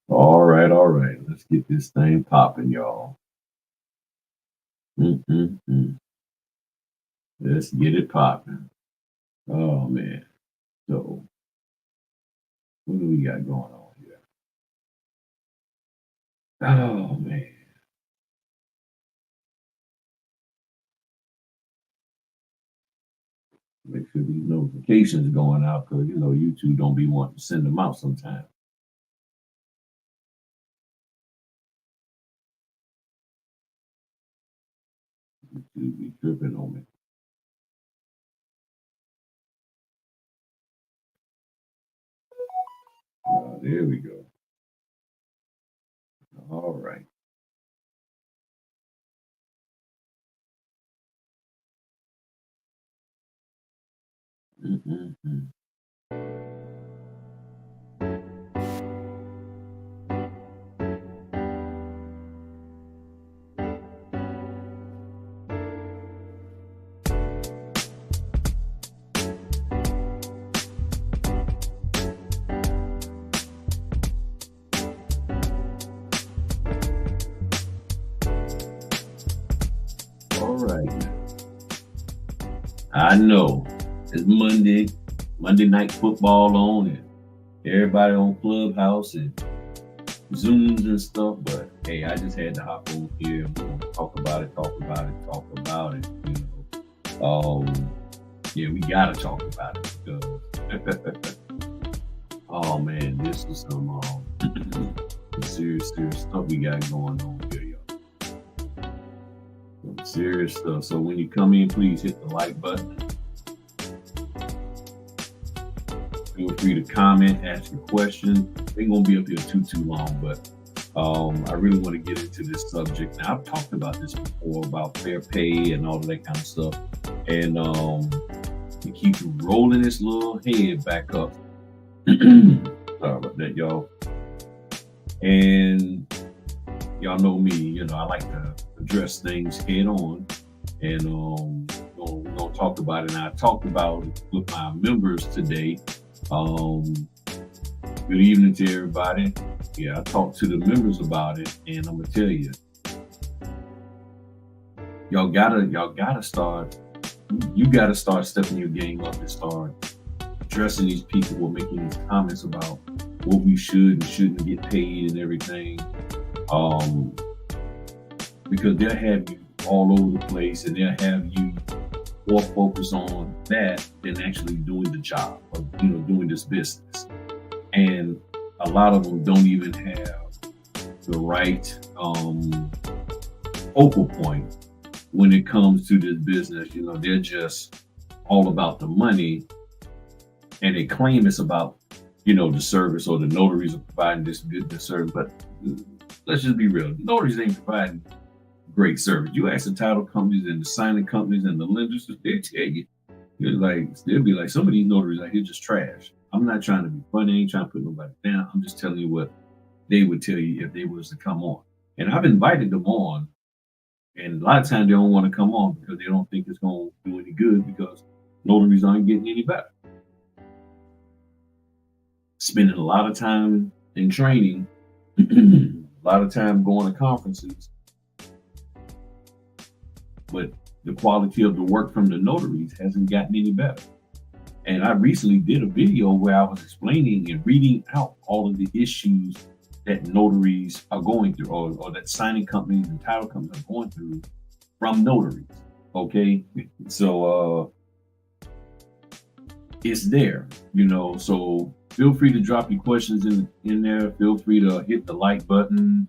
All right. Let's get this thing popping, y'all. Mm-mm-mm. Let's get it popping. Oh man. So what do we got going on here? Oh man. Make sure these notifications going out because YouTube don't be wanting to send them out sometimes. YouTube be tripping on me. There we go. All right. Mm-mm-mm. All right. I know it's Monday night football on, and everybody on Clubhouse and Zooms and stuff. But hey, I just had to hop on here and we're gonna talk about it, talk about it, talk about it. Yeah, we gotta talk about it because oh man, this is some serious stuff we got going on here, y'all. Some serious stuff. So when you come in, please hit the like button. Feel free to comment, ask your questions. Ain't gonna be up here too long, but I really want to get into this subject. Now I've talked about this before about fair pay and all of that kind of stuff, and we keep rolling this little head back up. Sorry about that, y'all. And y'all know me, I like to address things head on, and we're gonna talk about it. And I talked about it with my members today. Good evening to everybody. Yeah, I talked to the members about it, and I'm gonna tell you, y'all gotta start. You gotta start stepping your game up and start addressing these people who are making these comments about what we should and shouldn't get paid and everything. Because they'll have you all over the place, and they'll have you more focused on that than actually doing the job of doing this business. And a lot of them don't even have the right focal point when it comes to this business. They're just all about the money, and they claim it's about the service, or the notaries are providing this good service. But let's just be real, notaries ain't providing great service. You ask the title companies and the signing companies and the lenders, they tell you, they'll be like, some of these notaries out here just trash. I'm not trying to be funny, I ain't trying to put nobody down. I'm just telling you what they would tell you if they was to come on. And I've invited them on, and a lot of times they don't want to come on because they don't think it's going to do any good, because notaries aren't getting any better. Spending a lot of time in training, a lot of time going to conferences, but the quality of the work from the notaries hasn't gotten any better. And I recently did a video where I was explaining and reading out all of the issues that notaries are going through, or that signing companies and title companies are going through from notaries. Okay, so it's there, so feel free to drop your questions in there. Feel free to hit the like button.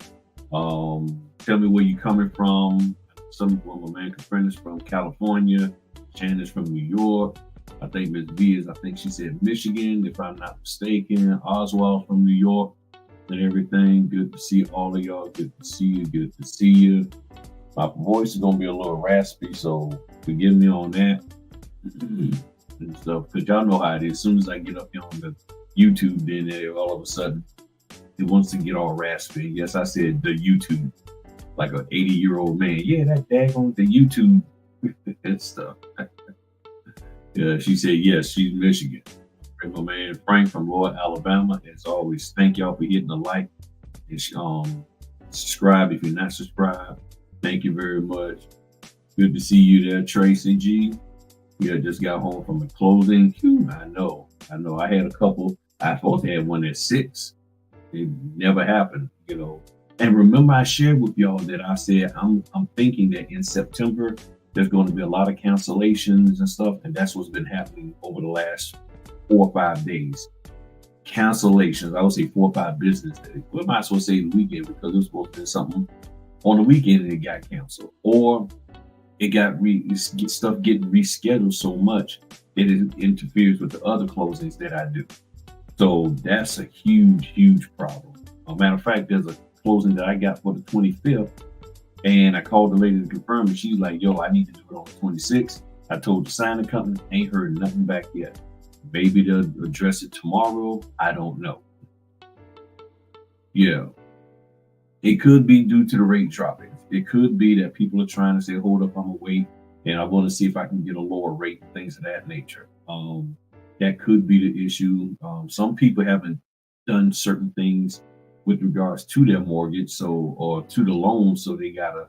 Tell me where you're coming from. Some of my man friend is from California. Shannon is from New York. I think Ms. V I think she said Michigan, if I'm not mistaken. Oswald from New York and everything. Good to see all of y'all. Good to see you. Good to see you. My voice is gonna be a little raspy, so forgive me on that. And stuff, because y'all know how it is. As soon as I get up here on the YouTube, then all of a sudden it wants to get all raspy. Yes, I said the YouTube, like an 80-year-old man. Yeah, that daggone the YouTube and stuff. Yeah, she said yes, she's Michigan. And my man Frank from Royal Alabama. As always, thank y'all for hitting the like and subscribe if you're not subscribed. Thank you very much. Good to see you there, Tracy G. Yeah, just got home from a closing. I know. I had a couple. I supposed to have one at 6. It never happened, you know. And remember, I shared with y'all that I said I'm thinking that in September there's going to be a lot of cancellations and stuff, and that's what's been happening over the last 4 or 5 days. Cancellations. I would say 4 or 5 business days. We might as well say the weekend because it was supposed to be something on the weekend and it got canceled, or it got stuff getting rescheduled so much that it interferes with the other closings that I do. So that's a huge problem. As a matter of fact, there's a closing that I got for the 25th, and I called the lady to confirm, and she's like, "Yo, I need to do it on the 26th." I told the signing company, ain't heard nothing back yet. Maybe they'll address it tomorrow. I don't know. Yeah, it could be due to the rate dropping. It could be that people are trying to say, "Hold up, I'm gonna wait, and I want to see if I can get a lower rate," and things of that nature. That could be the issue. Some people haven't done certain things with regards to their mortgage, so or to the loan, so they gotta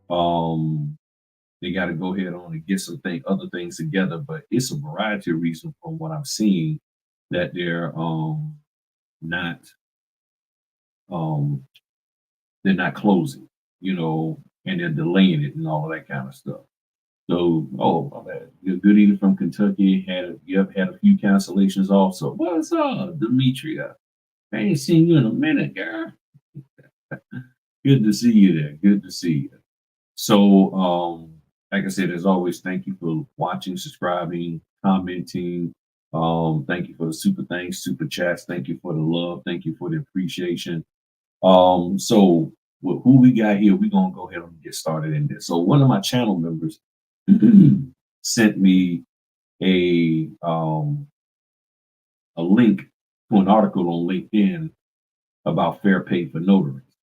go ahead on and get other things together. But it's a variety of reasons from what I'm seeing that not um they're not closing, you know, and they're delaying it and all of that kind of stuff. So, oh my bad. Good eater from Kentucky had a few cancellations also. What's up, Demetria? I ain't seen you in a minute, girl. Good to see you there. Good to see you. So, like I said, as always, thank you for watching, subscribing, commenting. Thank you for the super thanks, super chats. Thank you for the love. Thank you for the appreciation. So with who we got here, we're gonna go ahead and get started in this. So one of my channel members sent me a a link to an article on LinkedIn about fair pay for notaries.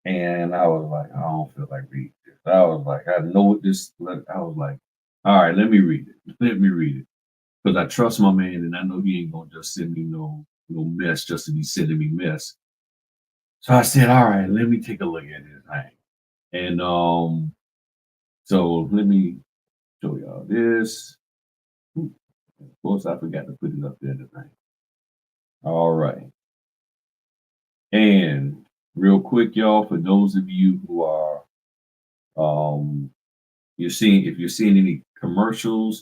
And I was like, I don't feel like reading this. I was like, I know what this. I was like, all right, let me read it. Let me read it because I trust my man, and I know he ain't gonna just send me no mess just to be sending me mess. So I said, all right, let me take a look at this thing. And so let me show y'all this. Of course, I forgot to put it up there tonight. All right. And real quick, y'all, for those of you who are um if you're seeing any commercial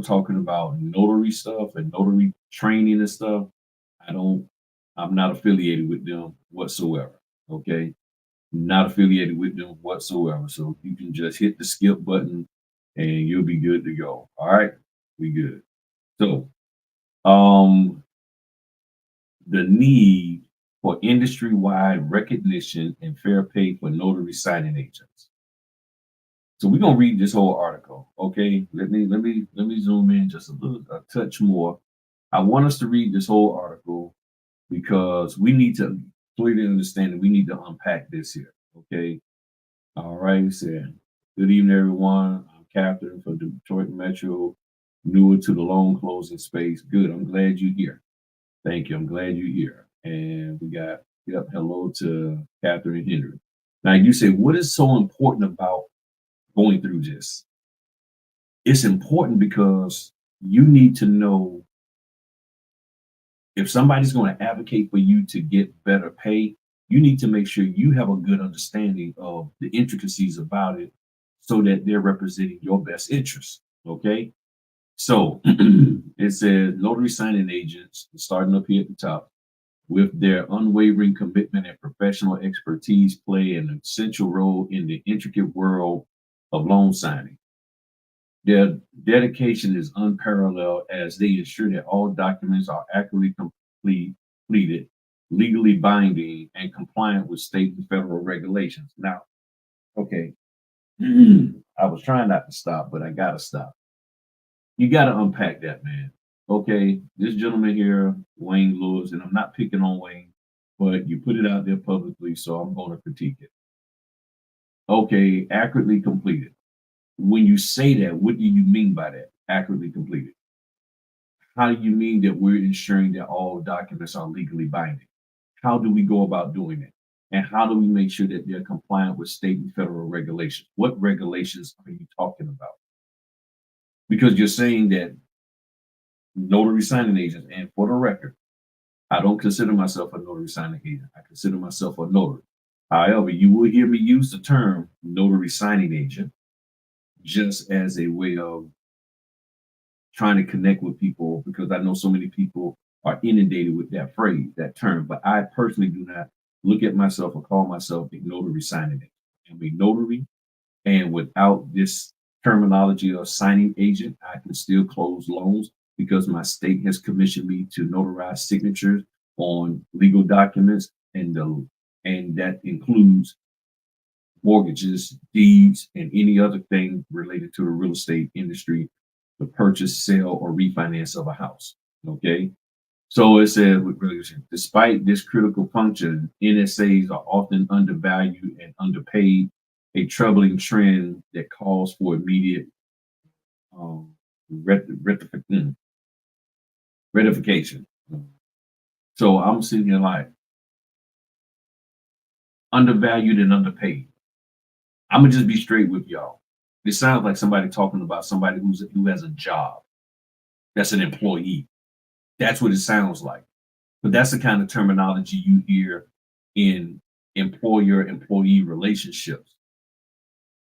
talking about notary stuff and notary training and stuff, I'm not affiliated with them whatsoever. Okay. Not affiliated with them whatsoever. So you can just hit the skip button and you'll be good to go. All right. We good. So the need for industry-wide recognition and fair pay for notary signing agents. So we're gonna read this whole article. Okay. Let me zoom in just a touch more. I want us to read this whole article because we need to clearly understand that we need to unpack this here. Okay. All right. So, good evening, everyone. I'm Captain from Detroit Metro, newer to the loan closing space. Good. I'm glad you're here. Thank you. I'm glad you're here. And we got, yep, hello to Catherine Henry. Now, you say, what is so important about going through this? It's important because you need to know if somebody's going to advocate for you to get better pay, you need to make sure you have a good understanding of the intricacies about it so that they're representing your best interests. Okay. So it says notary signing agents, starting up here at the top, with their unwavering commitment and professional expertise, play an essential role in the intricate world of loan signing. Their dedication is unparalleled as they ensure that all documents are accurately completed, legally binding, and compliant with state and federal regulations. Now, okay, I was trying not to stop, but I gotta stop. You gotta unpack that, man. Okay, this gentleman here, Wayne Lewis, and I'm not picking on Wayne, but you put it out there publicly, so I'm going to critique it. Okay, accurately completed. When you say that, what do you mean by that? Accurately completed. How do you mean that we're ensuring that all documents are legally binding? How do we go about doing it? And how do we make sure that they're compliant with state and federal regulations? What regulations are you talking about? Because you're saying that notary signing agents, and for the record, I don't consider myself a notary signing agent. I consider myself a notary. However, you will hear me use the term notary signing agent just as a way of trying to connect with people because I know so many people are inundated with that phrase, that term. But I personally do not look at myself or call myself a notary signing agent. I'm a notary, and without this terminology of signing agent, I can still close loans because my state has commissioned me to notarize signatures on legal documents, and that includes mortgages, deeds, and any other thing related to the real estate industry, the purchase, sale, or refinance of a house. Okay. So it says, despite this critical function, NSAs are often undervalued and underpaid, a troubling trend that calls for immediate um, ratification. So I'm sitting here like undervalued and underpaid. I'm gonna just be straight with y'all. It sounds like somebody talking about somebody who has a job. That's an employee. That's what it sounds like. But that's the kind of terminology you hear in employer-employee relationships,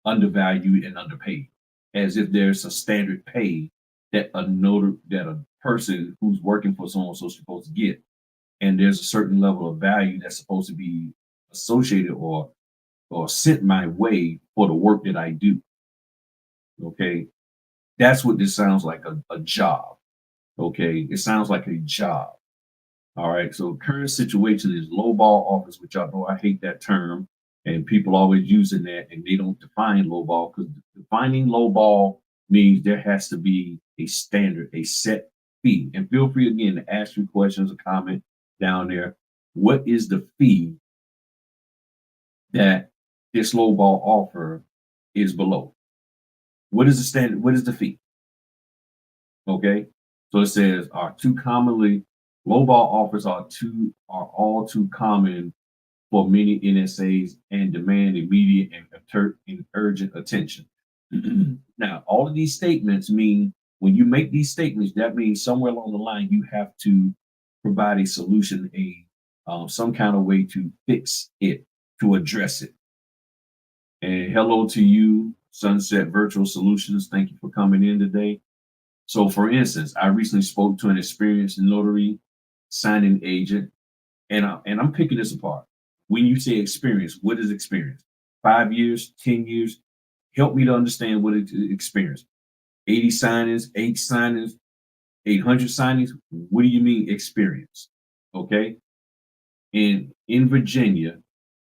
undervalued and underpaid, as if there's a standard pay that a person who's working for someone is supposed to get, and there's a certain level of value that's supposed to be associated or sent my way for the work that I do. Okay, that's what this sounds like, a job. Okay, it sounds like a job. All right. So current situation is lowball offers, which I know I hate that term, and people always using that, and they don't define lowball because defining lowball means there has to be a standard, a set fee. And feel free again to ask your questions or comment down there. What is the fee that this lowball offer is below? What is the standard? What is the fee? Okay. So it says are too commonly lowball offers are all too common for many NSAs and demand immediate and urgent attention. Now, all of these statements mean when you make these statements, that means somewhere along the line you have to provide a solution, some kind of way to fix it, to address it. And hello to you, Sunset Virtual Solutions. Thank you for coming in today. So, for instance, I recently spoke to an experienced notary signing agent, and I'm picking this apart. When you say experience, what is experience? 5 years, 10 years? Help me to understand what is experience. 80 signings, 800 signings. What do you mean experience? Okay. And in Virginia,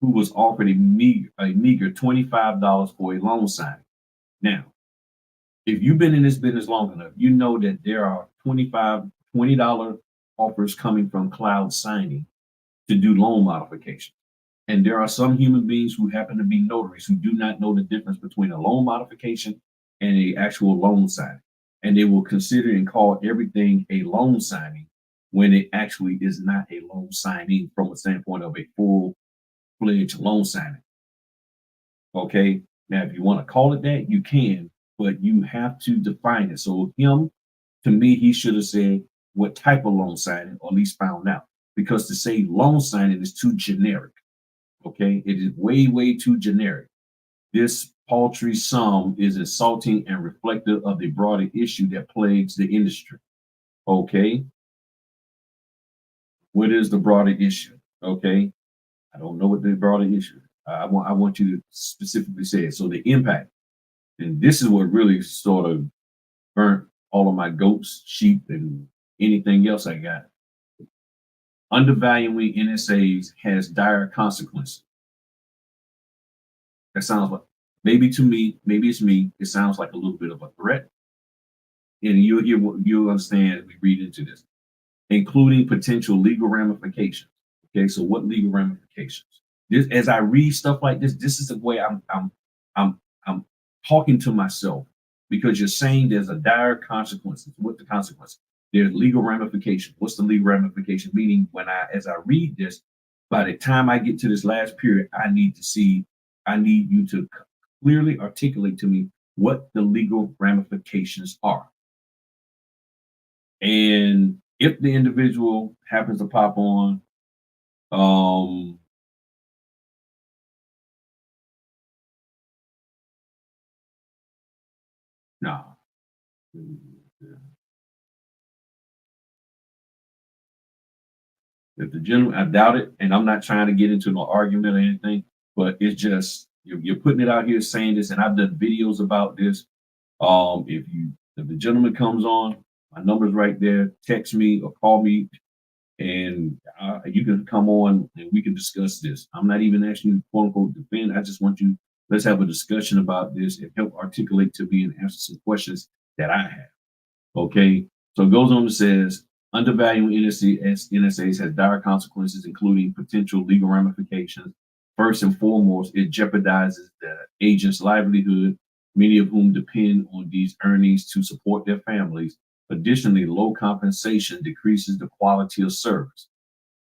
who was offered a meager $25 for a loan signing. Now, if you've been in this business long enough, you know that there are $20 offers coming from Cloud Signing to do loan modification. And there are some human beings who happen to be notaries who do not know the difference between a loan modification and a actual loan signing. And they will consider and call everything a loan signing when it actually is not a loan signing from a standpoint of a full-fledged loan signing. Okay. Now, if you want to call it that, you can, but you have to define it. So to me, he should have said what type of loan signing, or at least found out, because to say loan signing is too generic. Okay, it is way, way too generic. This paltry sum is insulting and reflective of the broader issue that plagues the industry. Okay, what is the broader issue? Okay, I don't know what the broader issue is. I want you to specifically say it. So the impact, and this is what really sort of burnt all of my goats, sheep, and anything else I got. Undervaluing NSAs has dire consequences. That sounds like, maybe to me, maybe it's me, it sounds like a little bit of a threat. And you'll understand as we read into this, including potential legal ramifications. Okay, so what legal ramifications? This, as I read stuff like this is the way I'm talking to myself, because you're saying there's a dire consequences. What the consequences? there's legal ramification. What's the legal ramification? Meaning as I read this, by the time I get to this last period, I need you to clearly articulate to me what the legal ramifications are. And if the individual happens to pop on, nah. If the gentleman, I doubt it, and I'm not trying to get into no argument or anything, but it's just you're putting it out here saying this, and I've done videos about this. If the gentleman comes on, my number's right there. Text me or call me, and you can come on and we can discuss this. I'm not even asking you to quote unquote defend. I just want you. Let's have a discussion about this and help articulate to me and answer some questions that I have. Okay. So it goes on and says undervaluing NSAs has dire consequences, including potential legal ramifications. First and foremost, it jeopardizes the agent's livelihood, many of whom depend on these earnings to support their families. Additionally, low compensation decreases the quality of service.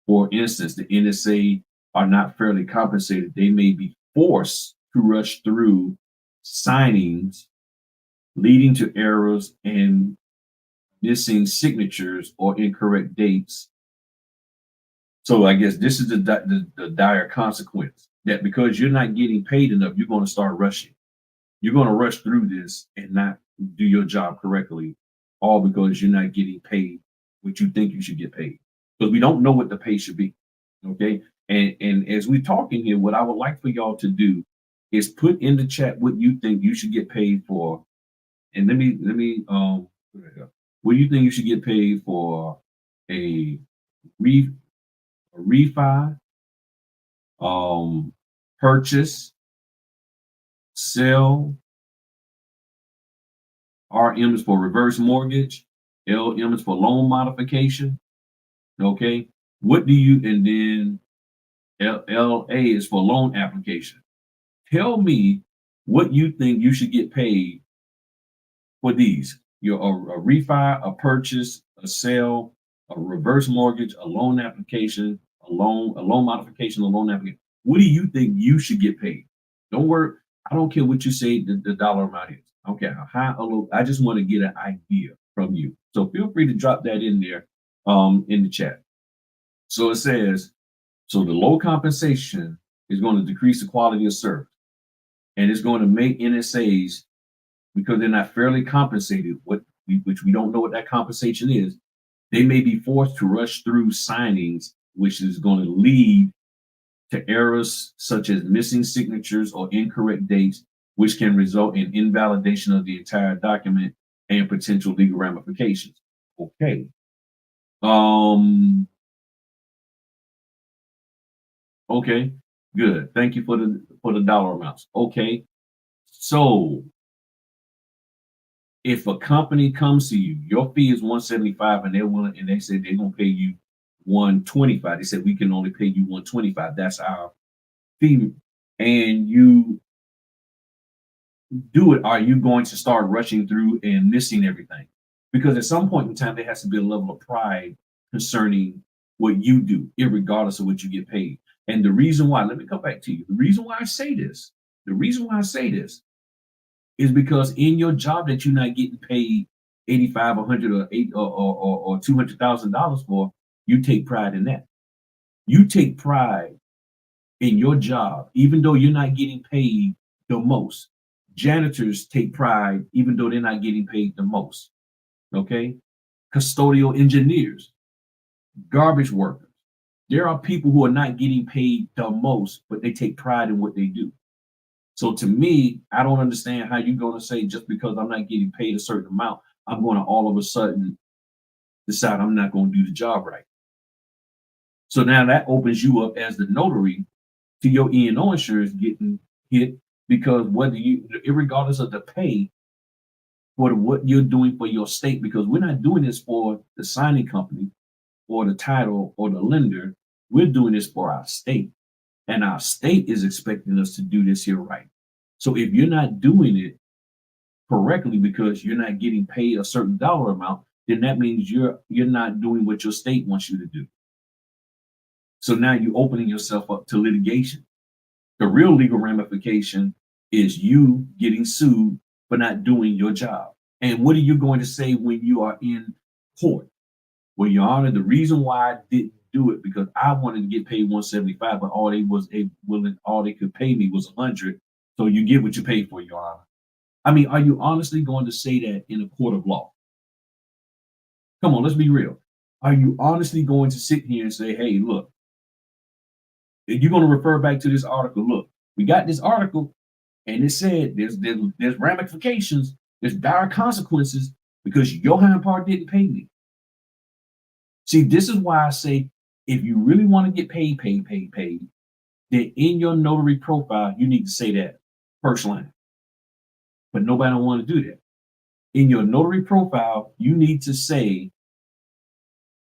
For instance, the NSA are not fairly compensated. They may be forced to rush through signings, leading to errors and missing signatures or incorrect dates. So I guess this is the dire consequence, that because you're not getting paid enough, you're going to start rushing. You're going to rush through this and not do your job correctly, all because you're not getting paid what you think you should get paid. Because we don't know what the pay should be. Okay. And as we're talking here, what I would like for y'all to do is put in the chat what you think you should get paid for. And let me what do you think you should get paid for a refi, purchase, sell? RM is for reverse mortgage. LM is for loan modification. Okay. What do you, and then LA is for loan application. Tell me what you think you should get paid for these. A refi, a purchase, a sale, a reverse mortgage, a loan application, a loan modification, a loan application. What do you think you should get paid? Don't worry. I don't care what you say the dollar amount is. I don't care how high or low. I just want to get an idea from you. So feel free to drop that in there in the chat. So it says, so the low compensation is going to decrease the quality of service. And it's going to make NSAs, because they're not fairly compensated, which we don't know what that compensation is, they may be forced to rush through signings, which is going to lead to errors such as missing signatures or incorrect dates, which can result in invalidation of the entire document and potential legal ramifications. Okay. Okay, good. Thank you for the dollar amounts. Okay. So if a company comes to you, your fee is 175 and they're willing, and they said they're gonna pay you 125. They said we can only pay you 125. That's our fee. And you do it, are you going to start rushing through and missing everything? Because at some point in time, there has to be a level of pride concerning what you do, irregardless of what you get paid. And the reason why, let me come back to you. The reason why I say this is because in your job that you're not getting paid 85, 100, or $200,000 for, you take pride in that. You take pride in your job, even though you're not getting paid the most. Janitors take pride, even though they're not getting paid the most. Okay. Custodial engineers, garbage workers. There are people who are not getting paid the most, but they take pride in what they do. So to me, I don't understand how you're going to say just because I'm not getting paid a certain amount, I'm going to all of a sudden decide I'm not going to do the job right. So now that opens you up as the notary to your E&O insurance getting hit, because whether you, regardless of the pay for what you're doing for your state, because we're not doing this for the signing company or the title or the lender, we're doing this for our state. And our state is expecting us to do this here right. So if you're not doing it correctly because you're not getting paid a certain dollar amount, then that means you're not doing what your state wants you to do. So now you're opening yourself up to litigation. The real legal ramification is you getting sued for not doing your job. And what are you going to say when you are in court? Well, Your Honor, the reason why I didn't do it because I wanted to get paid 175, but all they could pay me was 100. So you get what you pay for, Your Honor. I mean, are you honestly going to say that in a court of law? Come on, let's be real. Are you honestly going to sit here and say, hey, look, you're going to refer back to this article? Look, we got this article, and it said there's ramifications, there's dire consequences because Johan Park didn't pay me. See, this is why I say if you really want to get paid, then in your notary profile, you need to say that first line. But nobody don't want to do that. In your notary profile, you need to say,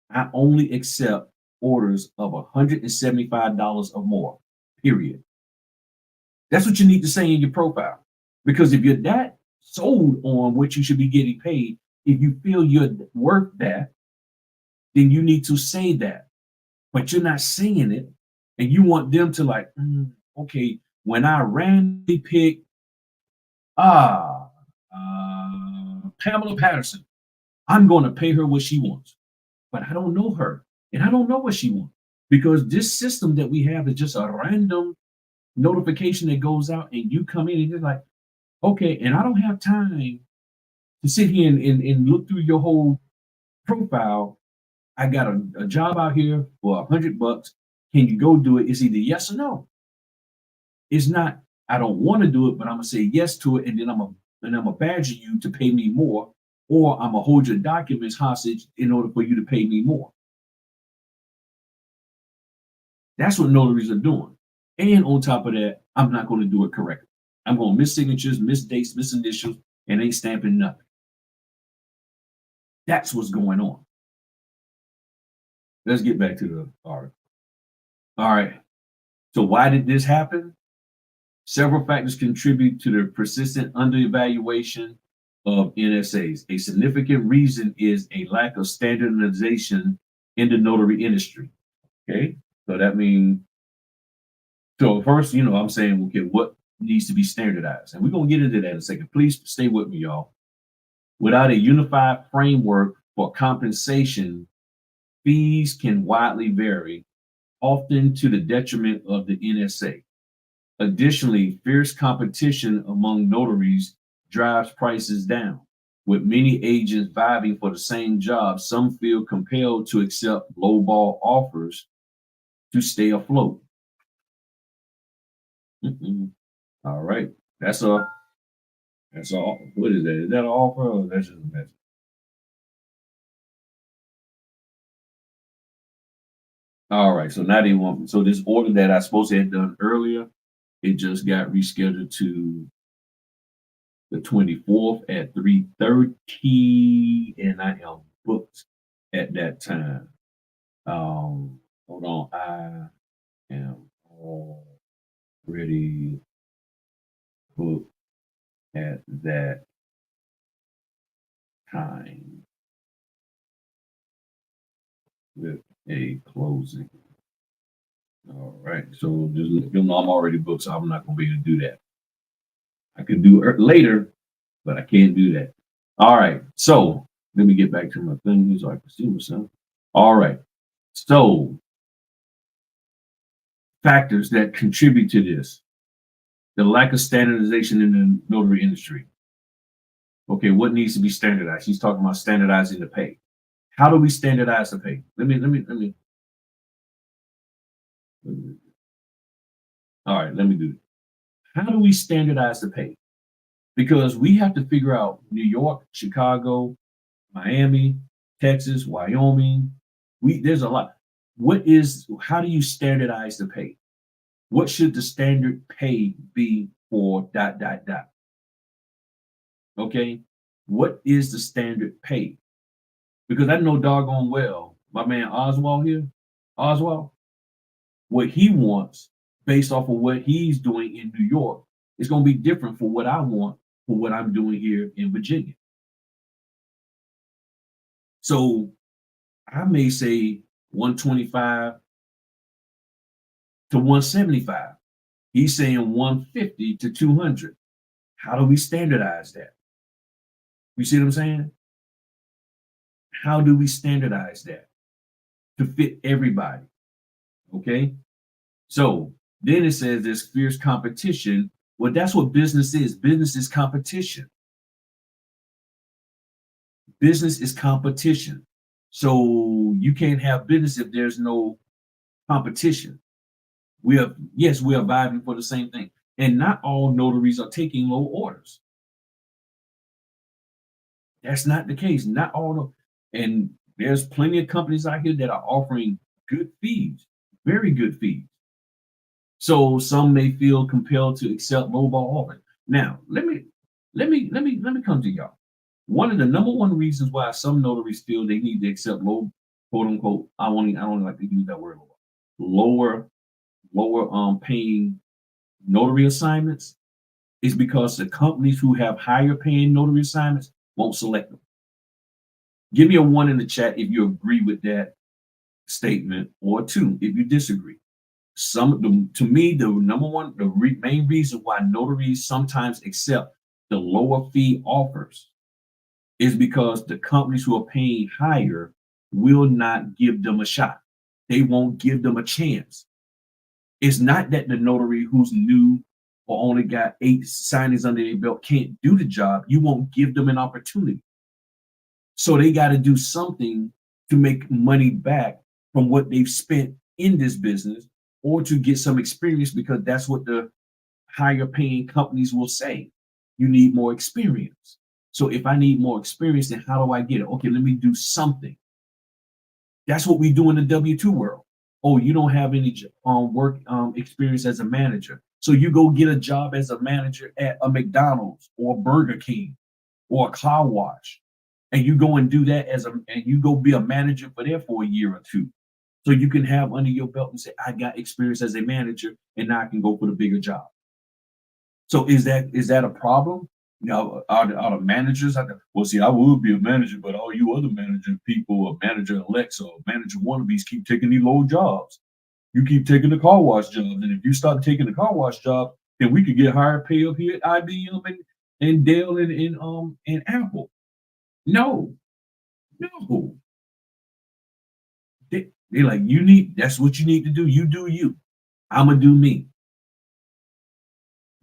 I only accept orders of $175 or more, period. That's what you need to say in your profile. Because if you're that sold on what you should be getting paid, if you feel you're worth that, then you need to say that. But you're not saying it, and you want them to like, okay, when I randomly pick Pamela Patterson, I'm going to pay her what she wants. But I don't know her, and I don't know what she wants because this system that we have is just a random notification that goes out, and you come in and you're like, okay, and I don't have time to sit here and look through your whole profile. I got a job out here for $100. Can you go do it? It's either yes or no. It's not, I don't want to do it, but I'm gonna say yes to it, and then I'm gonna badger you to pay me more, or I'm gonna hold your documents hostage in order for you to pay me more. That's what notaries are doing. And on top of that, I'm not going to do it correctly. I'm going to miss signatures, miss dates, miss initials, and ain't stamping nothing. That's what's going on. Let's get back to the article. All right. So why did this happen? Several factors contribute to the persistent underevaluation of NSAs. A significant reason is a lack of standardization in the notary industry. Okay. So that means, so first, I'm saying, okay, what needs to be standardized? And we're going to get into that in a second. Please stay with me, y'all. Without a unified framework for compensation, fees can widely vary, often to the detriment of the NSA. Additionally, fierce competition among notaries drives prices down. With many agents vying for the same job, some feel compelled to accept lowball offers to stay afloat. All right, that's all. That's all. What is that? Is that an offer or that's just a message? All right, so now they want. So this order that I supposed to have done earlier, it just got rescheduled to the 24th at 3:30, and I am booked at that time. Hold on, I am already booked at that time with a closing. All right, so just let them know I'm already booked, so I'm not going to be able to do that. I could do it later, but I can't do that. All right, so let me get back to my thing so I can see myself. All right, so factors that contribute to this: the lack of standardization in the notary industry. Okay, what needs to be standardized? He's talking about standardizing the pay. How do we standardize the pay? Let me. All right, let me do it. How do we standardize the pay? Because we have to figure out New York, Chicago, Miami, Texas, Wyoming. There's a lot. How do you standardize the pay? What should the standard pay be for dot dot dot? Okay, what is the standard pay? Because I know doggone well my man Oswald here, Oswald, what he wants based off of what he's doing in New York is going to be different for what I want for what I'm doing here in Virginia. So I may say 125 to 175. He's saying 150 to 200. How do we standardize that? You see what I'm saying? How do we standardize that to fit everybody? Okay. So then it says there's fierce competition. Well, that's what business is. Business is competition. Business is competition. So you can't have business if there's no competition. We are vying for the same thing. And not all notaries are taking low orders. That's not the case. Not all and there's plenty of companies out here that are offering good fees, very good fees. So some may feel compelled to accept lowball offers. Now, let me come to y'all. One of the number one reasons why some notaries feel they need to accept low, quote unquote, I don't like to use that word, lower, paying notary assignments is because the companies who have higher paying notary assignments won't select them. Give me a one in the chat if you agree with that statement, or two if you disagree. To me, the number one, main reason why notaries sometimes accept the lower fee offers is because the companies who are paying higher will not give them a shot. They won't give them a chance. It's not that the notary who's new or only got 8 signings under their belt can't do the job. You won't give them an opportunity. So they got to do something to make money back from what they've spent in this business, or to get some experience, because that's what the higher paying companies will say. You need more experience. So if I need more experience, then how do I get it? Okay, let me do something. That's what we do in the W-2 world. Oh, you don't have any work experience as a manager. So you go get a job as a manager at a McDonald's or Burger King or a car wash. And you go and do that and you go be a manager for there for a year or two. So you can have under your belt and say, I got experience as a manager, and now I can go for the bigger job. So is that a problem? You know, are the managers out there? Well, see, I would be a manager, but all you other manager people or manager elects or manager wannabes keep taking these low jobs. You keep taking the car wash jobs, and if you start taking the car wash job, then we could get higher pay up here at IBM and Dell and Apple. No, no. They're like, that's what you need to do. You do you. I'ma do me.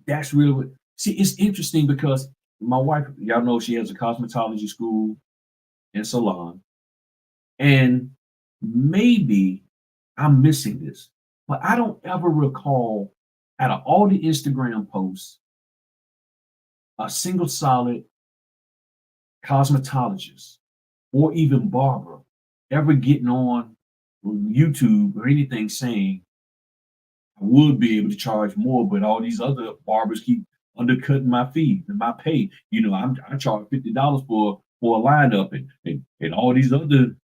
That's really what. See, it's interesting because my wife, y'all know, she has a cosmetology school and salon, and maybe I'm missing this, but I don't ever recall out of all the Instagram posts a single solid cosmetologist or even barber ever getting on YouTube or anything saying I would be able to charge more, but all these other barbers keep undercutting my fee and my pay. You know, I charge $50 for a lineup, and all these other.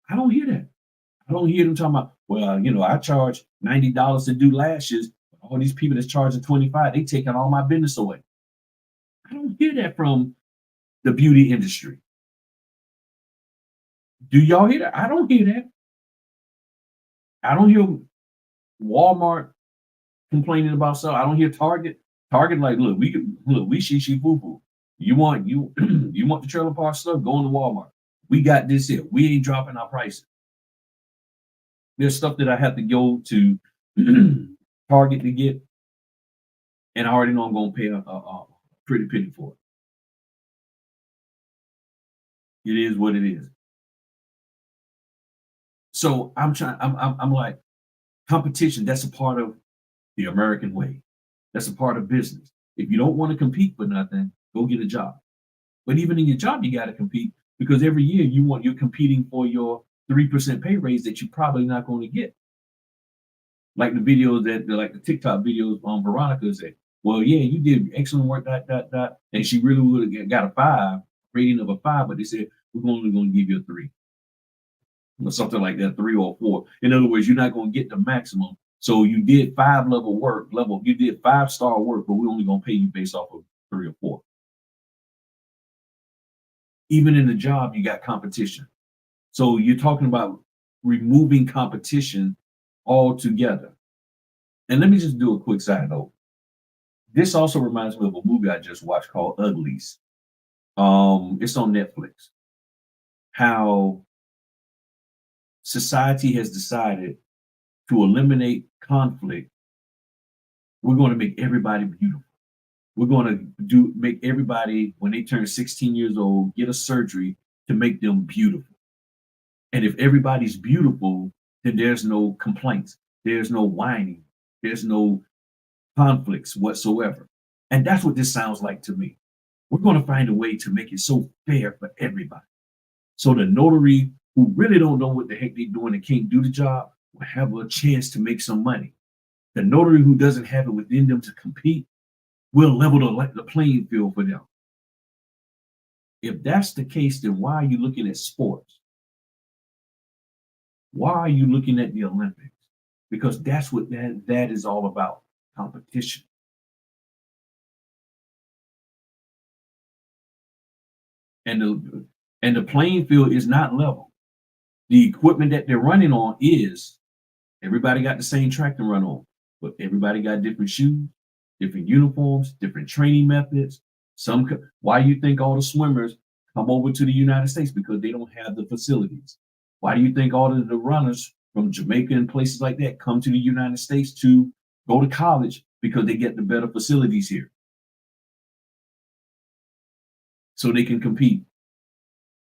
I don't hear that. I don't hear them talking about. Well, you know, I charge $90 to do lashes. All these people that's charging 25, they taking all my business away. I don't hear that from the beauty industry. Do y'all hear that? I don't hear that. I don't hear Walmart complaining about stuff. I don't hear Target. Target like, we she foo foo. You you want the trailer park stuff? Go into Walmart. We got this here. We ain't dropping our prices. There's stuff that I have to go to Target to get, and I already know I'm gonna pay a pretty penny for it. It is what it is. So I'm like, competition. That's a part of the American way. That's a part of business. If you don't want to compete for nothing, go get a job. But even in your job, you got to compete, because every year you're competing for your 3% pay raise that you're probably not going to get. Like the videos like the TikTok videos on Veronica said, well, yeah, you did excellent work, and she really would have got a 5 rating of a 5, but they said we're only going to give you a 3 or something like that, 3 or 4. In other words, you're not going to get the maximum. So you did 5 you did 5-star work, but we're only going to pay you based off of 3 or 4. Even in the job, you got competition. So you're talking about removing competition altogether. And let me just do a quick side note. This also reminds me of a movie I just watched called Uglies. It's on Netflix. How society has decided to eliminate conflict. We're going to make everybody beautiful. We're going to make everybody, when they turn 16 years old, get a surgery to make them beautiful. And if everybody's beautiful, then there's no complaints, there's no whining, there's no conflicts whatsoever. And that's what this sounds like to me. We're going to find a way to make it so fair for everybody. So the notary who really don't know what the heck they're doing and can't do the job will have a chance to make some money. The notary who doesn't have it within them to compete will level the playing field for them. If that's the case, then why are you looking at sports? Why are you looking at the Olympics? Because that's what that is all about, competition. And the playing field is not level. The equipment that they're running on is, everybody got the same track to run on, but everybody got different shoes, different uniforms, different training methods. Why do you think all the swimmers come over to the United States? Because they don't have the facilities. Why do you think all of the runners from Jamaica and places like that come to the United States to go to college? Because they get the better facilities here, so they can compete.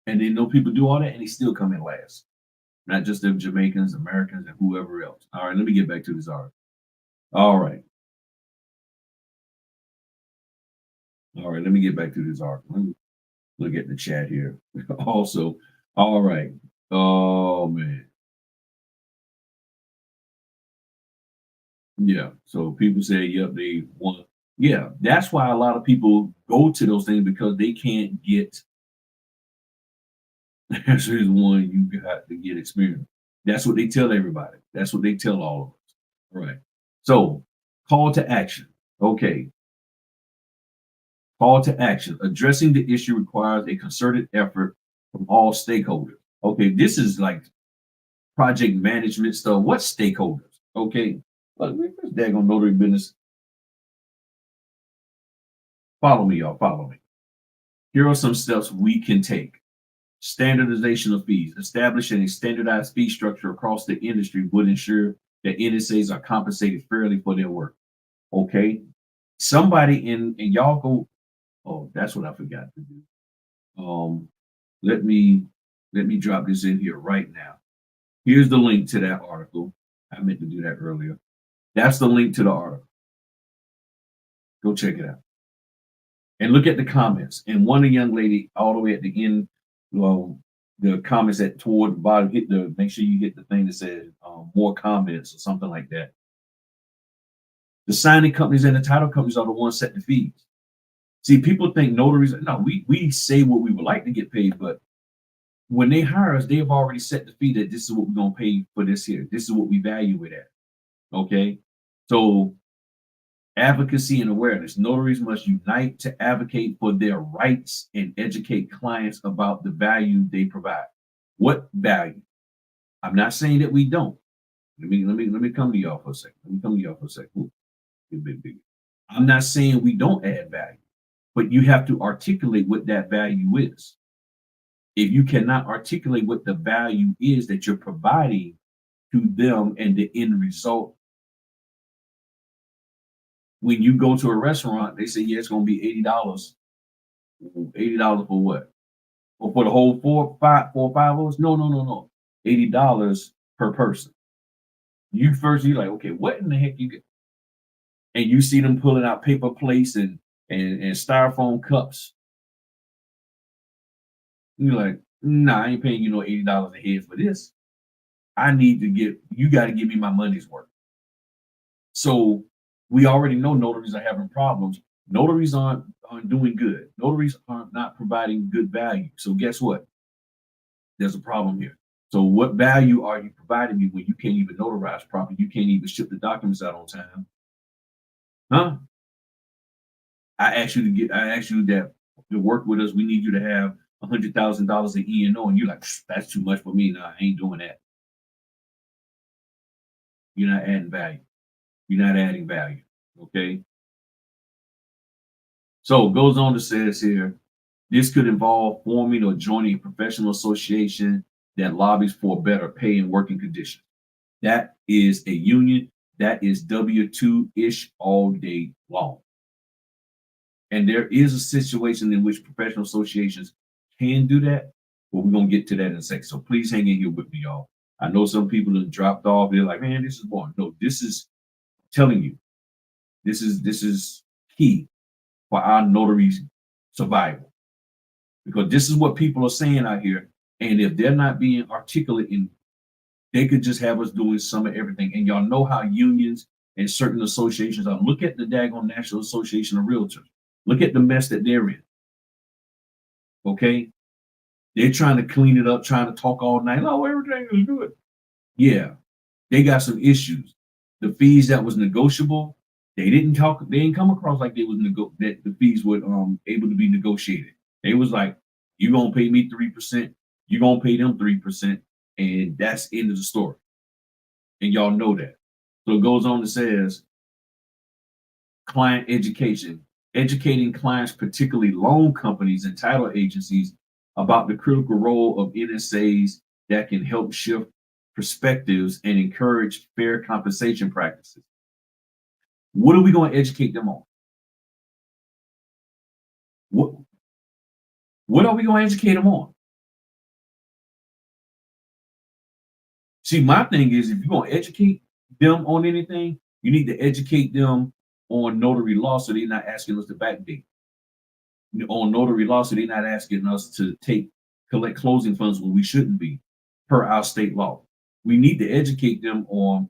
And they know people do all that, and they still come in last. Not just the Jamaicans, Americans, and whoever else. All right, let me get back to this article. All right. All right, let me get back to this article. Let me look at the chat here. Also, all right. Oh man. Yeah. So people say, yep, they want. Yeah, that's why a lot of people go to those things, because they can't get. Here's one, you got to get experience. That's what they tell everybody. That's what they tell all of us. All right. So, call to action. Okay. Call to action. Addressing the issue requires a concerted effort from all stakeholders. Okay, this is like project management stuff. What stakeholders? Okay, look, this daggone notary business. Follow me, y'all. Follow me. Here are some steps we can take. Standardization of fees. Establishing a standardized fee structure across the industry would ensure that NSAs are compensated fairly for their work. Okay, somebody and y'all go. Oh, that's what I forgot to do. Let me drop this in here right now. Here's the link to that article. I meant to do that earlier. That's the link to the article. Go check it out. And look at the comments. And one young lady all the way at the end, well, the comments at toward the bottom, make sure you hit the thing that says more comments or something like that. The signing companies and the title companies are the ones setting the fees. See, people think notaries, no, we say what we would like to get paid, but when they hire us, they have already set the fee that this is what we're gonna pay for this here. This is what we value it at. Okay. So advocacy and awareness. Notaries must unite to advocate for their rights and educate clients about the value they provide. What value? I'm not saying that we don't. Let me come to y'all for a second. Let me come to y'all for a second. Ooh, get a bit bigger. I'm not saying we don't add value, but you have to articulate what that value is. If you cannot articulate what the value is that you're providing to them and the end result, when you go to a restaurant, they say, yeah, it's going to be $80. $80 for what? Or for the whole four or five of us? No, no, no, no. $80 per person. You're like, okay, what in the heck you get? And you see them pulling out paper plates and styrofoam cups. You're like, nah, I ain't paying you no $80 a head for this. You got to give me my money's worth. So we already know notaries are having problems. Notaries aren't doing good. Notaries are not providing good value. So guess what? There's a problem here. So what value are you providing me when you can't even notarize properly? You can't even ship the documents out on time. Huh? I asked you that to work with us. We need you to have $100,000 in E&O, and you're like, that's too much for me. No, I ain't doing that. You're not adding value. You're not adding value. Okay. So it goes on to says here, this could involve forming or joining a professional association that lobbies for better pay and working conditions. That is a union. That is W-2-ish all day long. And there is a situation in which professional associations can do that, but we're gonna get to that in a second. So please hang in here with me, y'all. I know some people have dropped off. They're like, man, this is boring. No, this is telling you, this is key for our notary survival. Because this is what people are saying out here. And if they're not being articulate in, they could just have us doing some of everything. And y'all know how unions and certain associations are. Look at the daggone National Association of Realtors. Look at the mess that they're in. Okay. They're trying to clean it up, trying to talk all night. Oh, everything is good. Yeah, they got some issues. The fees that was negotiable, they didn't talk. They didn't come across like they was that the fees were able to be negotiated. They was like, you gonna pay me 3%, you gonna pay them 3%, and that's the end of the story. And y'all know that. So it goes on and says, client education, educating clients, particularly loan companies and title agencies, about the critical role of NSAs that can help shift perspectives and encourage fair compensation practices. What are we going to educate them on? What, what are we going to educate them on? See, my thing is, if you're going to educate them on anything, you need to educate them on notary law so they're not asking us to backdate. On notary law, so they're not asking us to collect closing funds when we shouldn't be, per our state law. We need to educate them on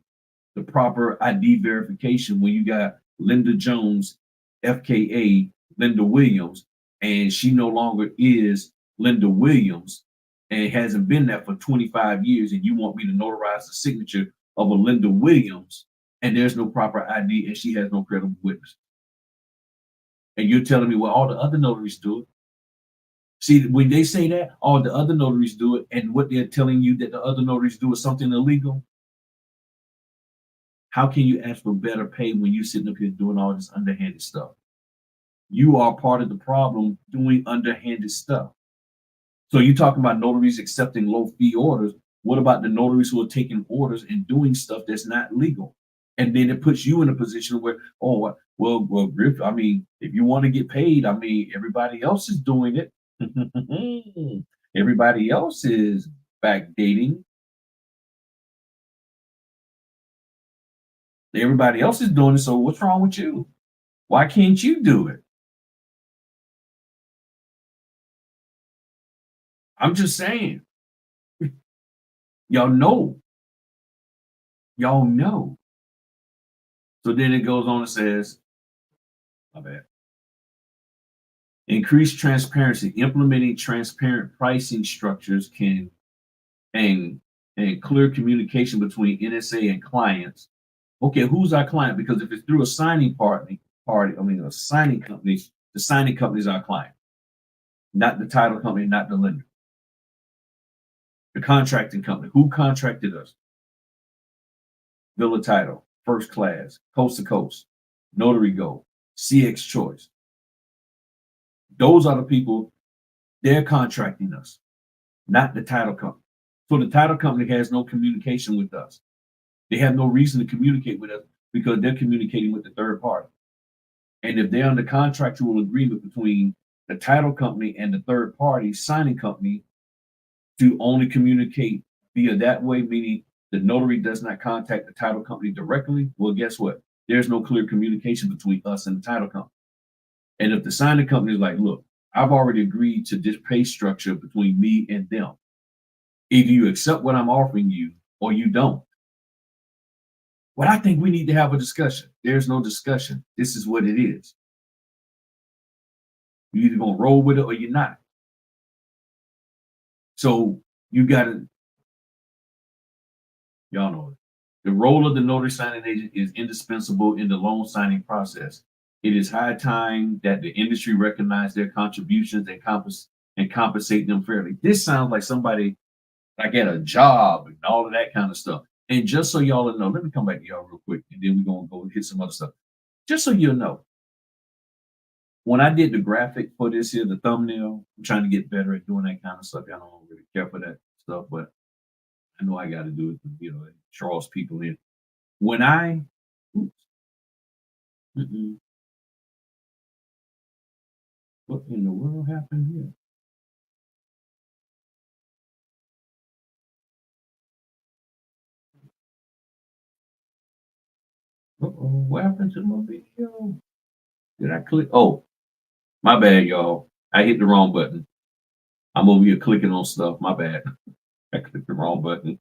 the proper ID verification when you got Linda Jones, FKA Linda Williams, and she no longer is Linda Williams and hasn't been that for 25 years, and you want me to notarize the signature of a Linda Williams, and there's no proper ID, and she has no credible witness. And you're telling me, well, all the other notaries do it. See, when they say that, all the other notaries do it, and what they're telling you that the other notaries do is something illegal. How can you ask for better pay when you're sitting up here doing all this underhanded stuff? You are part of the problem doing underhanded stuff. So you're talking about notaries accepting low fee orders. What about the notaries who are taking orders and doing stuff that's not legal? And then it puts you in a position where, oh, well, Griff, I mean, if you want to get paid, I mean, everybody else is doing it. Everybody else is backdating. Everybody else is doing it. So what's wrong with you? Why can't you do it? I'm just saying. Y'all know. Y'all know. So then it goes on and says, my bad. Increased transparency. Implementing transparent pricing structures can and clear communication between NSA and clients. Okay, who's our client? Because if it's through a signing a signing company, the signing company is our client, not the title company, not the lender. The contracting company. Who contracted us? Villa Title, First Class, Coast to Coast, Notary Go, CX Choice. Those are the people, they're contracting us, not the title company. So the title company has no communication with us. They have no reason to communicate with us because they're communicating with the third party. And if they're under contractual agreement between the title company and the third party signing company to only communicate via that way, meaning the notary does not contact the title company directly, well, guess what? There's no clear communication between us and the title company. And if the signing company is like, look, I've already agreed to this pay structure between me and them. Either you accept what I'm offering you or you don't. Well, I think we need to have a discussion. There's no discussion. This is what it is. You're either going to roll with it or you're not. So you got to, y'all know it. The role of the notary signing agent is indispensable in the loan signing process. It is high time that the industry recognize their contributions and and compensate them fairly. This sounds like somebody like at a job and all of that kind of stuff. And just so y'all know, let me come back to y'all real quick, and then we're gonna go hit some other stuff. Just so you know, when I did the graphic for this here, the thumbnail, I'm trying to get better at doing that kind of stuff. I don't really care for that stuff, but I know I got to do it. It draws people in. When I, oops, mm-mm, what in the world happened here? Uh-oh, what happened to my video? Did I click? Oh, my bad, y'all. I hit the wrong button. I'm over here clicking on stuff. My bad. I clicked the wrong button.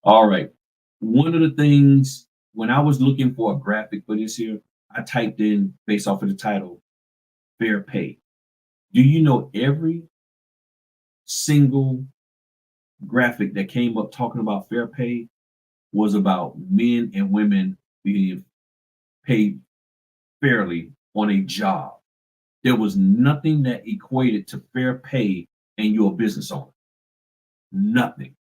All right. One of the things when I was looking for a graphic for this here, I typed in based off of the title, fair pay. Do you know every single graphic that came up talking about fair pay was about men and women being paid fairly on a job? There was nothing that equated to fair pay and you're a business owner. Nothing.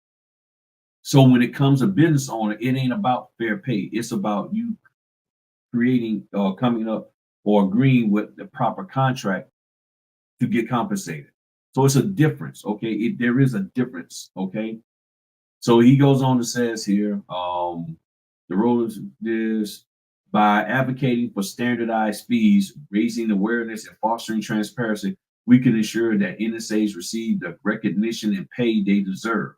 So when it comes to business owner, it ain't about fair pay. It's about you creating or coming up or agreeing with the proper contract to get compensated. So it's a difference, okay? There is a difference, okay? So he goes on to says here, the role is this by advocating for standardized fees, raising awareness and fostering transparency, we can ensure that NSAs receive the recognition and pay they deserve.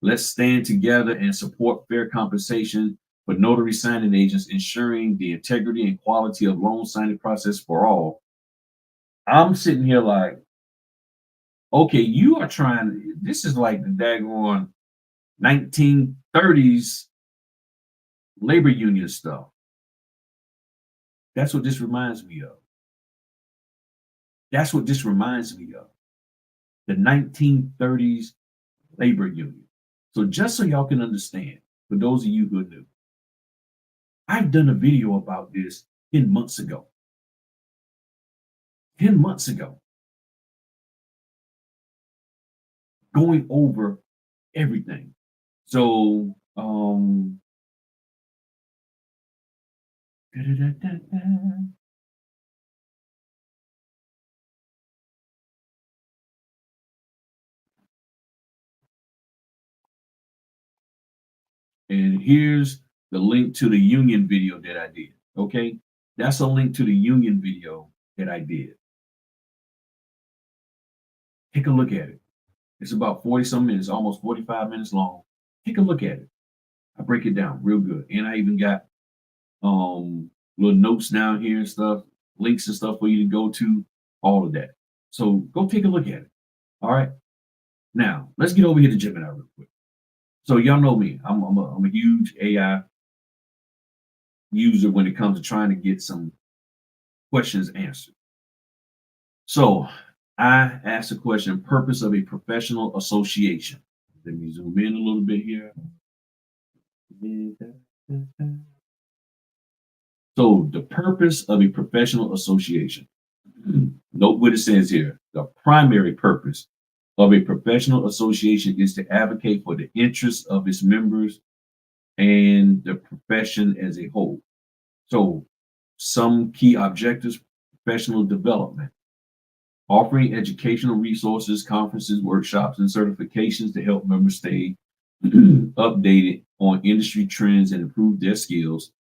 Let's stand together and support fair compensation for notary signing agents, ensuring the integrity and quality of loan signing process for all. I'm sitting here like, okay, you are trying, this is like the daggone 1930s labor union stuff. That's what this reminds me of. That's what this reminds me of. The 1930s labor union. So just so y'all can understand, for those of you who are new, I've done a video about this 10 months ago. 10 months ago, going over everything. So, and here's the link to the union video that I did. Okay, that's a link to the union video that I did. Take a look at it. It's about 40 some minutes, almost 45 minutes long. Take a look at it. I break it down real good. And I even got little notes down here and stuff, links and stuff for you to go to, all of that. So go take a look at it. All right. Now let's get over here to Gemini real quick. So y'all know me. I'm a huge AI user when it comes to trying to get some questions answered. So I asked the question, purpose of a professional association. Let me zoom in a little bit here. So the purpose of a professional association. Note what it says here. The primary purpose of a professional association is to advocate for the interests of its members and the profession as a whole. So some key objectives, professional development, offering educational resources, conferences, workshops, and certifications to help members stay updated on industry trends and improve their skills.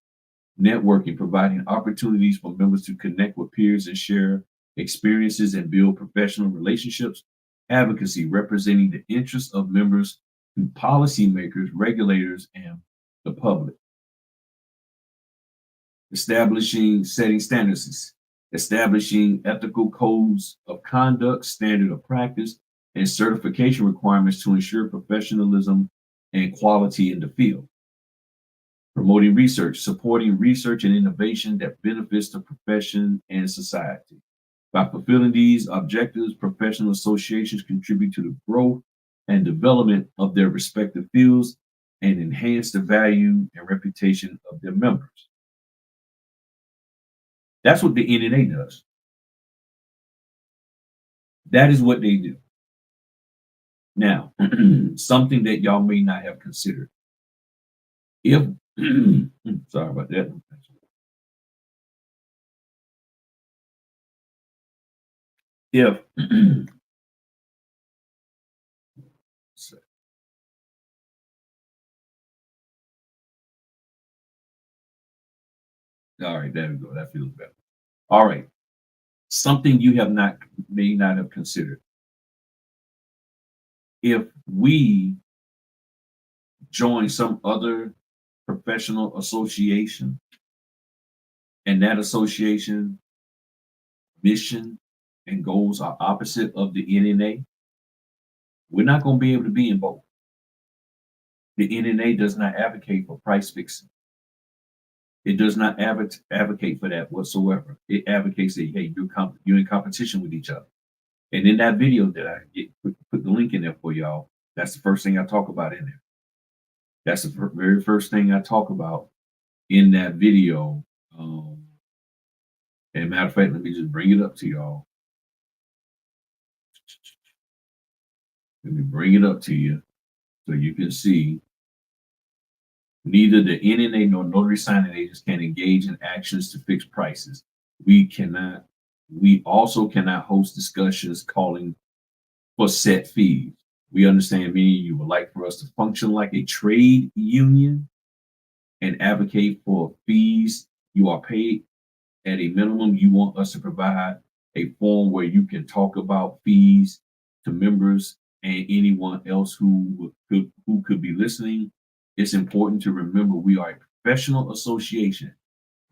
Networking, providing opportunities for members to connect with peers and share experiences and build professional relationships. Advocacy, representing the interests of members to policymakers, regulators, and the public. Setting standards, establishing ethical codes of conduct, standard of practice, and certification requirements to ensure professionalism and quality in the field. Promoting research, supporting research and innovation that benefits the profession and society. By fulfilling these objectives, professional associations contribute to the growth and development of their respective fields and enhance the value and reputation of their members. That's what the NNA does. That is what they do. Now, something that y'all may not have considered. If sorry about that. If all right, there we go. That feels better. All right. Something you have not may not have considered. If we join some other professional association and that association mission and goals are opposite of the NNA, we're not going to be able to be in both. The NNA does not advocate for price fixing. It does not advocate for that whatsoever. It advocates that, hey, you're in competition with each other. And in that video that put the link in there for y'all, that's the first thing I talk about in there. That's the very first thing I talk about in that video. And matter of fact, let me just bring it up to y'all. Let me bring it up to you so you can see. Neither the NNA nor notary signing agents can engage in actions to fix prices. We also cannot host discussions calling for set fees. We understand many of you would like for us to function like a trade union and advocate for fees you are paid at a minimum. You want us to provide a forum where you can talk about fees to members and anyone else who could be listening. It's important to remember we are a professional association,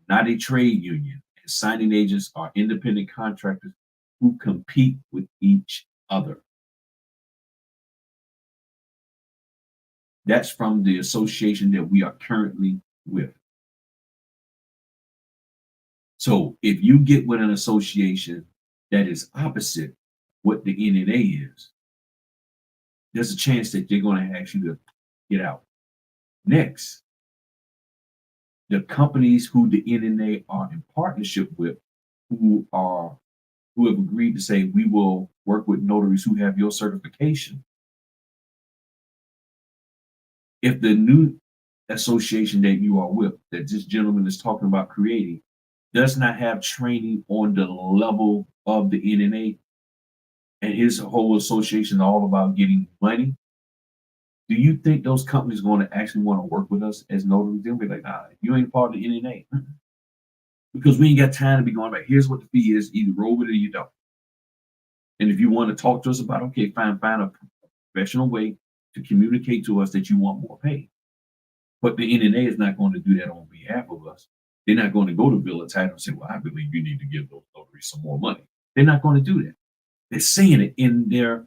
not a trade union. And signing agents are independent contractors who compete with each other. That's from the association that we are currently with. So if you get with an association that is opposite what the NNA is, there's a chance that they're going to ask you to get out. Next, the companies who the NNA are in partnership with, who have agreed to say we will work with notaries who have your certification. If the new association that you are with, that this gentleman is talking about creating, does not have training on the level of the NNA, and his whole association is all about getting money, do you think those companies are going to actually want to work with us as notaries? They'll be like, nah, you ain't part of the NNA. Because we ain't got time to be going back. Here's what the fee is. Either roll with it or you don't. And if you want to talk to us about, okay, find a professional way to communicate to us that you want more pay. But the NNA is not going to do that on behalf of us. They're not going to go to Bill of Title and say, well, I believe you need to give those notaries some more money. They're not going to do that. They're saying it in their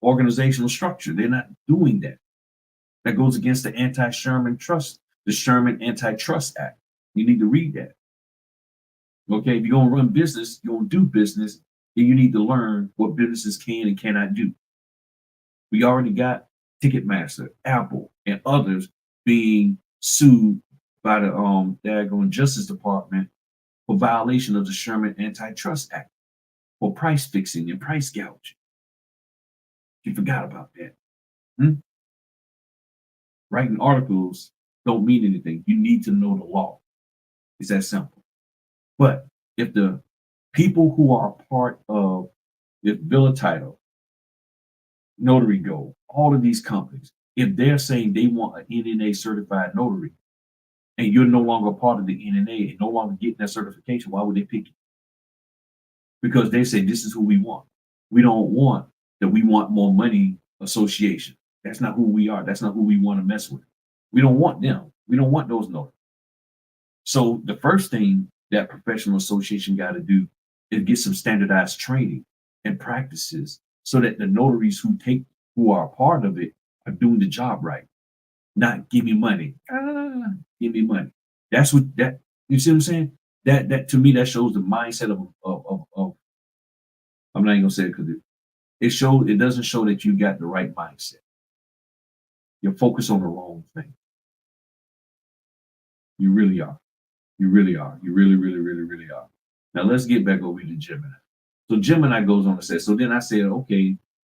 organizational structure. They're not doing that. That goes against the the Sherman Antitrust Act. You need to read that. Okay, if you're gonna run business, you're gonna do business, then you need to learn what businesses can and cannot do. We already got Ticketmaster, Apple, and others being sued by the daggone Justice Department for violation of the Sherman Antitrust Act for price fixing and price gouging. You forgot about that. Writing articles don't mean anything. You need to know the law. It's that simple. But if the people who are part of the Bill of Title, Notary Go, all of these companies, if they're saying they want an NNA certified notary, and you're no longer part of the NNA and no longer getting that certification, why would they pick you? Because they say this is who we want. We don't want that we want more money association. That's not who we are. That's not who we want to mess with. We don't want them. We don't want those notaries. So the first thing that professional association got to do is get some standardized training and practices so that the notaries who are a part of it are doing the job right. Not give me money. Give me money. That's what that you see what I'm saying? That to me that shows the mindset of I'm not even gonna say it because it doesn't show that you got the right mindset. You're focused on the wrong thing. You really are. You really are. You really, really, really, really are. Now let's get back over to Gemini. So Gemini goes on to say, so then I said, okay,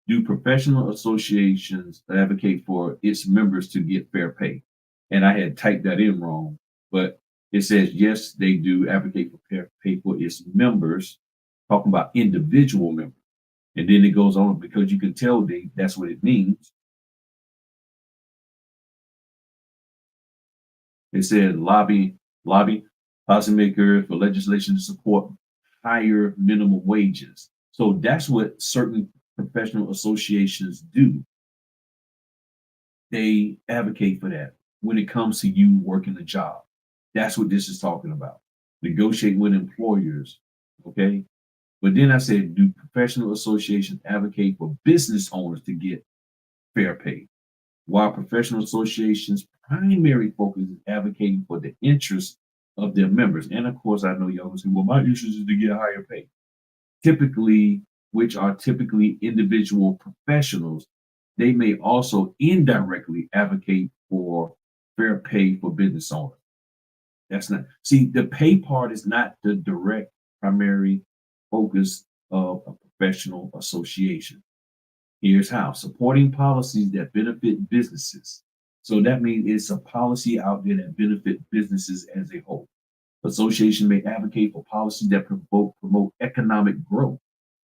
Do professional associations advocate for its members to get fair pay? And I had typed that in wrong, but it says yes, they do advocate for fair pay for its members, talking about individual members. And then it goes on because you can tell that's what it means. It said lobby policymakers for legislation to support higher minimum wages. So that's what certain professional associations do. They advocate for that when it comes to you working a job. That's what this is talking about. Negotiate with employers. Okay. But then I said, do professional associations advocate for business owners to get fair pay? While professional associations' primary focus is advocating for the interests of their members. And of course, I know y'all will say, well, my interest is to get higher pay. Typically, which are typically individual professionals, they may also indirectly advocate for fair pay for business owners. That's not, see, the pay part is not the direct primary focus of a professional association. Here's how: supporting policies that benefit businesses. So that means it's a policy out there that benefit businesses as a whole. Association may advocate for policies that promote economic growth,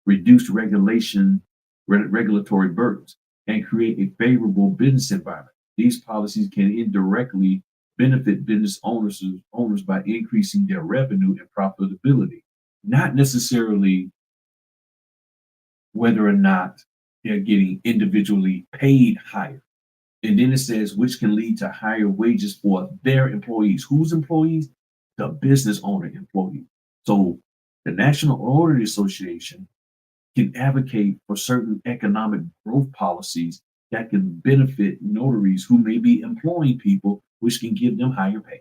reduce regulatory burdens, and create a favorable business environment. These policies can indirectly benefit business owners by increasing their revenue and profitability, not necessarily whether or not they're getting individually paid higher. And then it says, which can lead to higher wages for their employees. Whose employees? The business owner employee. So the National Notary Association can advocate for certain economic growth policies that can benefit notaries who may be employing people, which can give them higher pay.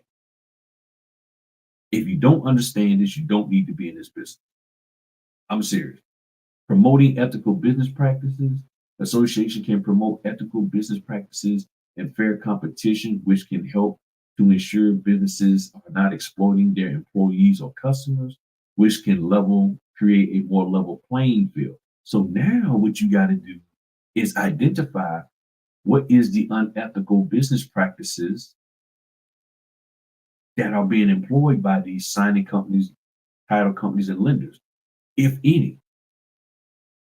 If you don't understand this, you don't need to be in this business. I'm serious. Promoting ethical business practices. Association can promote ethical business practices and fair competition, which can help to ensure businesses are not exploiting their employees or customers, which can create a more level playing field. So now what you got to do is identify what is the unethical business practices that are being employed by these signing companies, title companies, and lenders, if any.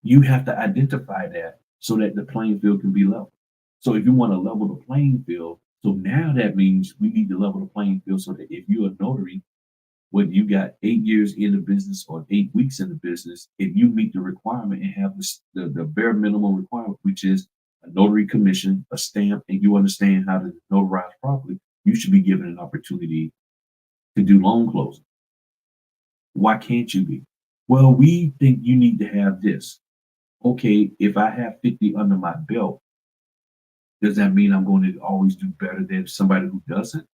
You have to identify that so that the playing field can be level. So if you want to level the playing field, so now that means we need to level the playing field so that if you're a notary, whether you got 8 years in the business or 8 weeks in the business, if you meet the requirement and have the bare minimum requirement, which is a notary commission, a stamp, and you understand how to notarize properly, you should be given an opportunity to do loan closing. Why can't you be? Well, we think you need to have this. Okay, if I have 50 under my belt, does that mean I'm going to always do better than somebody who doesn't?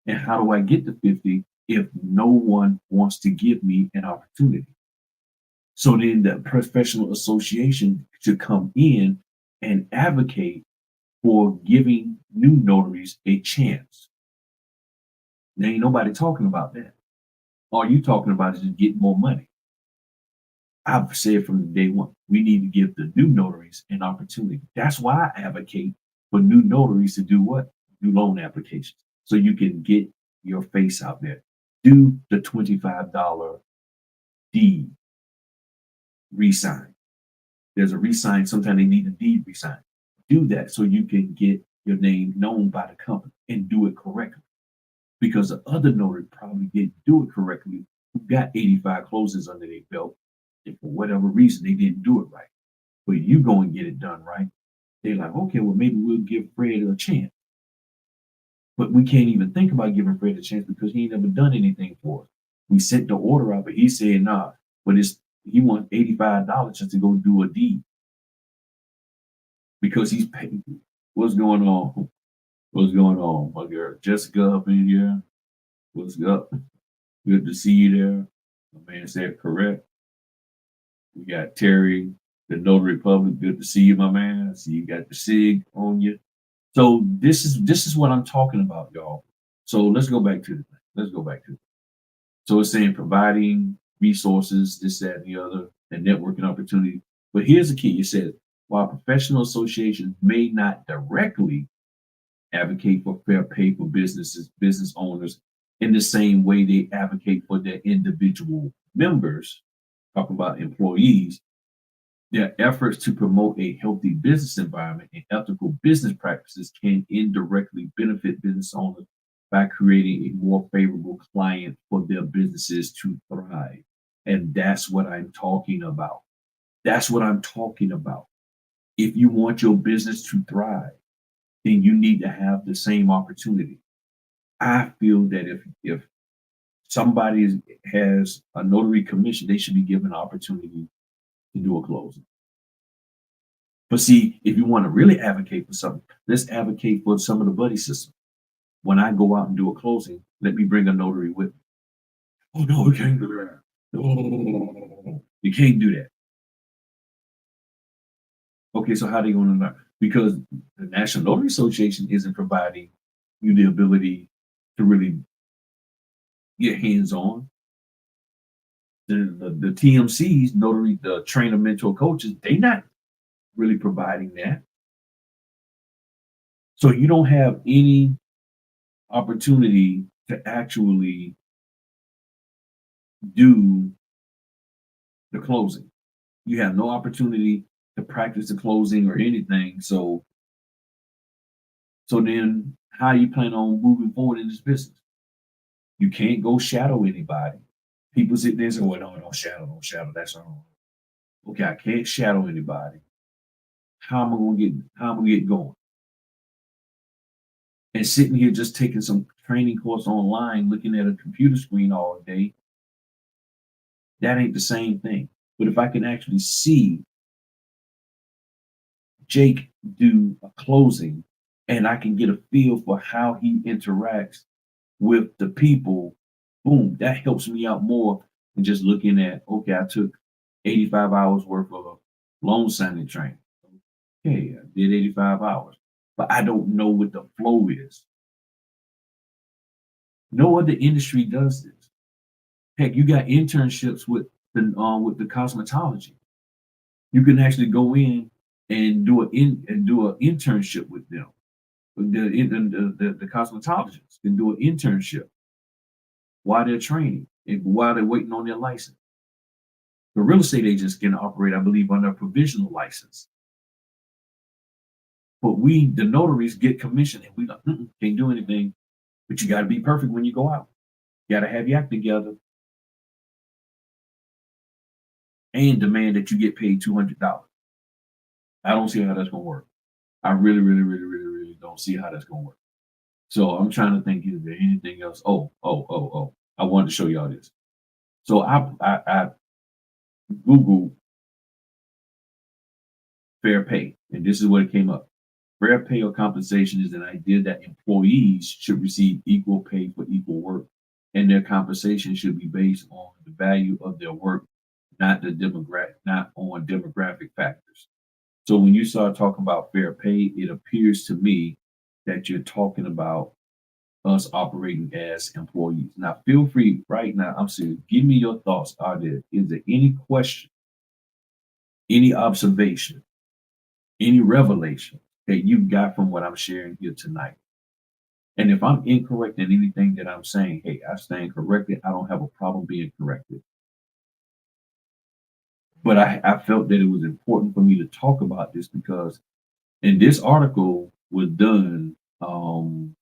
And how do I get to 50 if no one wants to give me an opportunity? So then the professional association should come in and advocate for giving new notaries a chance. Now, ain't nobody talking about that. All you talking about is just getting more money. I've said from day one, we need to give the new notaries an opportunity. That's why I advocate for new notaries to do what? Do loan applications. So you can get your face out there. Do the $25 deed resign. There's a resign. Sometimes they need a deed resign. Do that so you can get your name known by the company and do it correctly. Because the other notary probably didn't do it correctly, who got 85 closings under their belt, and for whatever reason they didn't do it right. But you go and get it done right. They're like, okay, well, maybe we'll give Fred a chance. But we can't even think about giving Fred a chance because he ain't never done anything for us. We sent the order out, but he said, nah, but he wants $85 just to go do a deed. Because he's paid. What's going on? What's going on, my girl? Jessica up in here. What's up? Good to see you there. My man said correct. We got Terry, the Notary Public. Good to see you, my man. I see you got the SIG on you. So this is what I'm talking about, y'all. So let's go back to the thing. Let's go back to it. So it's saying providing resources, this, that, and the other, and networking opportunity. But here's the key. It says, while professional associations may not directly advocate for fair pay for business owners in the same way they advocate for their individual members, talking about employees, their efforts to promote a healthy business environment and ethical business practices can indirectly benefit business owners by creating a more favorable climate for their businesses to thrive. And that's what I'm talking about. That's what I'm talking about. If you want your business to thrive, then you need to have the same opportunity. I feel that if somebody has a notary commission, they should be given an opportunity to do a closing. But see, if you want to really advocate for something, let's advocate for some of the buddy system. When I go out and do a closing, let me bring a notary with me. Oh no, we can't do that. No, you can't do that. Okay, so how are they going to learn? Because the National Notary Association isn't providing you the ability to really get hands on. The TMCs, notary, the trainer, mentor, coaches, they not really providing that. So you don't have any opportunity to actually do the closing. You have no opportunity to practice the closing or anything. So then how you plan on moving forward in this business? You can't go shadow anybody. People sit there and say, well, no, don't shadow, don't shadow. That's wrong. Okay, I can't shadow anybody. How am I gonna get going? And sitting here just taking some training course online, looking at a computer screen all day, that ain't the same thing. But if I can actually see Jake do a closing and I can get a feel for how he interacts with the people, boom, that helps me out more than just looking at, okay, I took 85 hours worth of loan signing training. Okay, I did 85 hours, but I don't know what the flow is. No other industry does this. Heck, you got internships with the cosmetology. You can actually go in and do an internship with them. The cosmetologists can do an internship while they're training and while they're waiting on their license. The real estate agents can operate, I believe, under a provisional license. But we, the notaries, get commission and we like, can't do anything. But you got to be perfect when you go out. You got to have your act together and demand that you get paid $200. I don't see how that's going to work. I really, really, really, really, really don't see how that's going to work. So I'm trying to think, is there anything else? Oh. I wanted to show y'all this. So I Googled fair pay, and this is what it came up. Fair pay or compensation is an idea that employees should receive equal pay for equal work, and their compensation should be based on the value of their work, not on demographic factors. So when you start talking about fair pay, it appears to me that you're talking about us operating as employees. Now, feel free right now. I'm serious. Give me your thoughts. Is there any question, any observation, any revelation that you got from what I'm sharing here tonight? And if I'm incorrect in anything that I'm saying, hey, I stand corrected. I don't have a problem being corrected. But I felt that it was important for me to talk about this because, and this article was done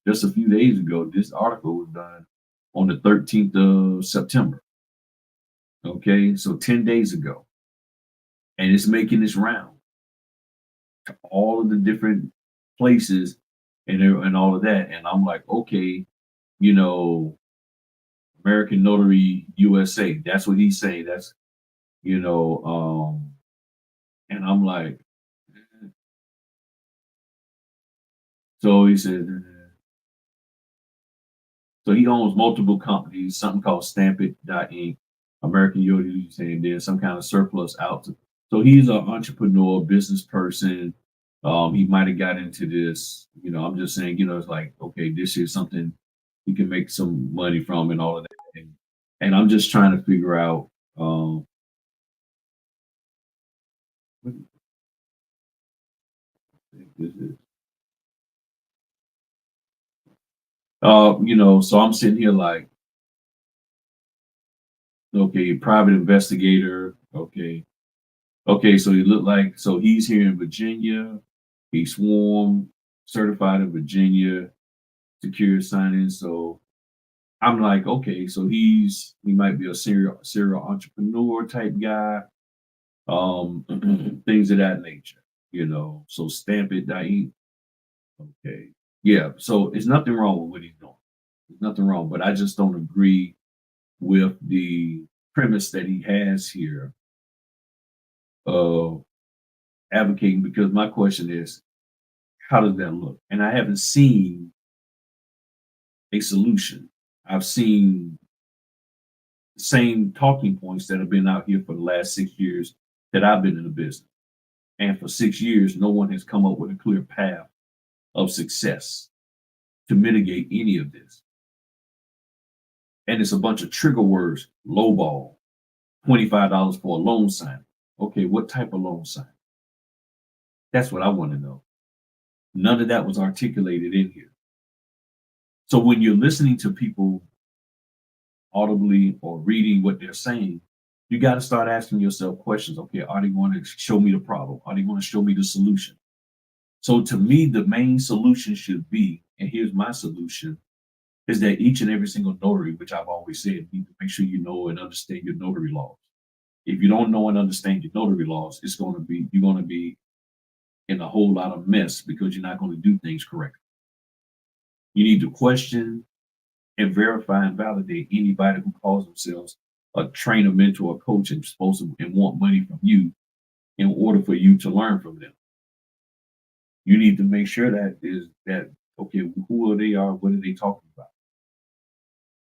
just a few days ago. This article was done on the 13th of September. Okay, so 10 days ago. And it's making its round to all of the different places and all of that. And I'm like, okay, you know, American Notary USA. That's what he's saying. That's you know, and I'm like, so he said, so he owns multiple companies, something called Stamp It Inc., American Notary, saying there's some kind of surplus out. So he's an entrepreneur, business person. He might have got into this, I'm just saying, it's like, okay, this is something he can make some money from and all of that. And I'm just trying to figure out, This is so I'm sitting here like, okay, private investigator, okay. Okay, so he looked like so he's here in Virginia. He sworn certified in Virginia, secure signing. So I'm like, okay, so he might be a serial entrepreneur type guy, things of that nature, So stamp it, Dain. Okay. Yeah. So it's nothing wrong with what he's doing. There's nothing wrong, but I just don't agree with the premise that he has here of advocating because my question is, how does that look? And I haven't seen a solution. I've seen the same talking points that have been out here for the last 6 years that I've been in the business. And for 6 years, no one has come up with a clear path of success to mitigate any of this. And it's a bunch of trigger words, lowball, $25 for a loan sign. Okay, what type of loan sign? That's what I want to know. None of that was articulated in here. So when you're listening to people audibly or reading what they're saying, you got to start asking yourself questions. Okay, are they going to show me the problem? Are they going to show me the solution? So to me, the main solution should be, and here's my solution, is that each and every single notary, which I've always said, need to make sure you know and understand your notary laws. If you don't know and understand your notary laws, you're going to be in a whole lot of mess because you're not going to do things correctly. You need to question and verify and validate anybody who calls themselves a trainer, mentor, or coach and supposed to and want money from you in order for you to learn from them. You need to make sure that okay, who are they are, what are they talking about?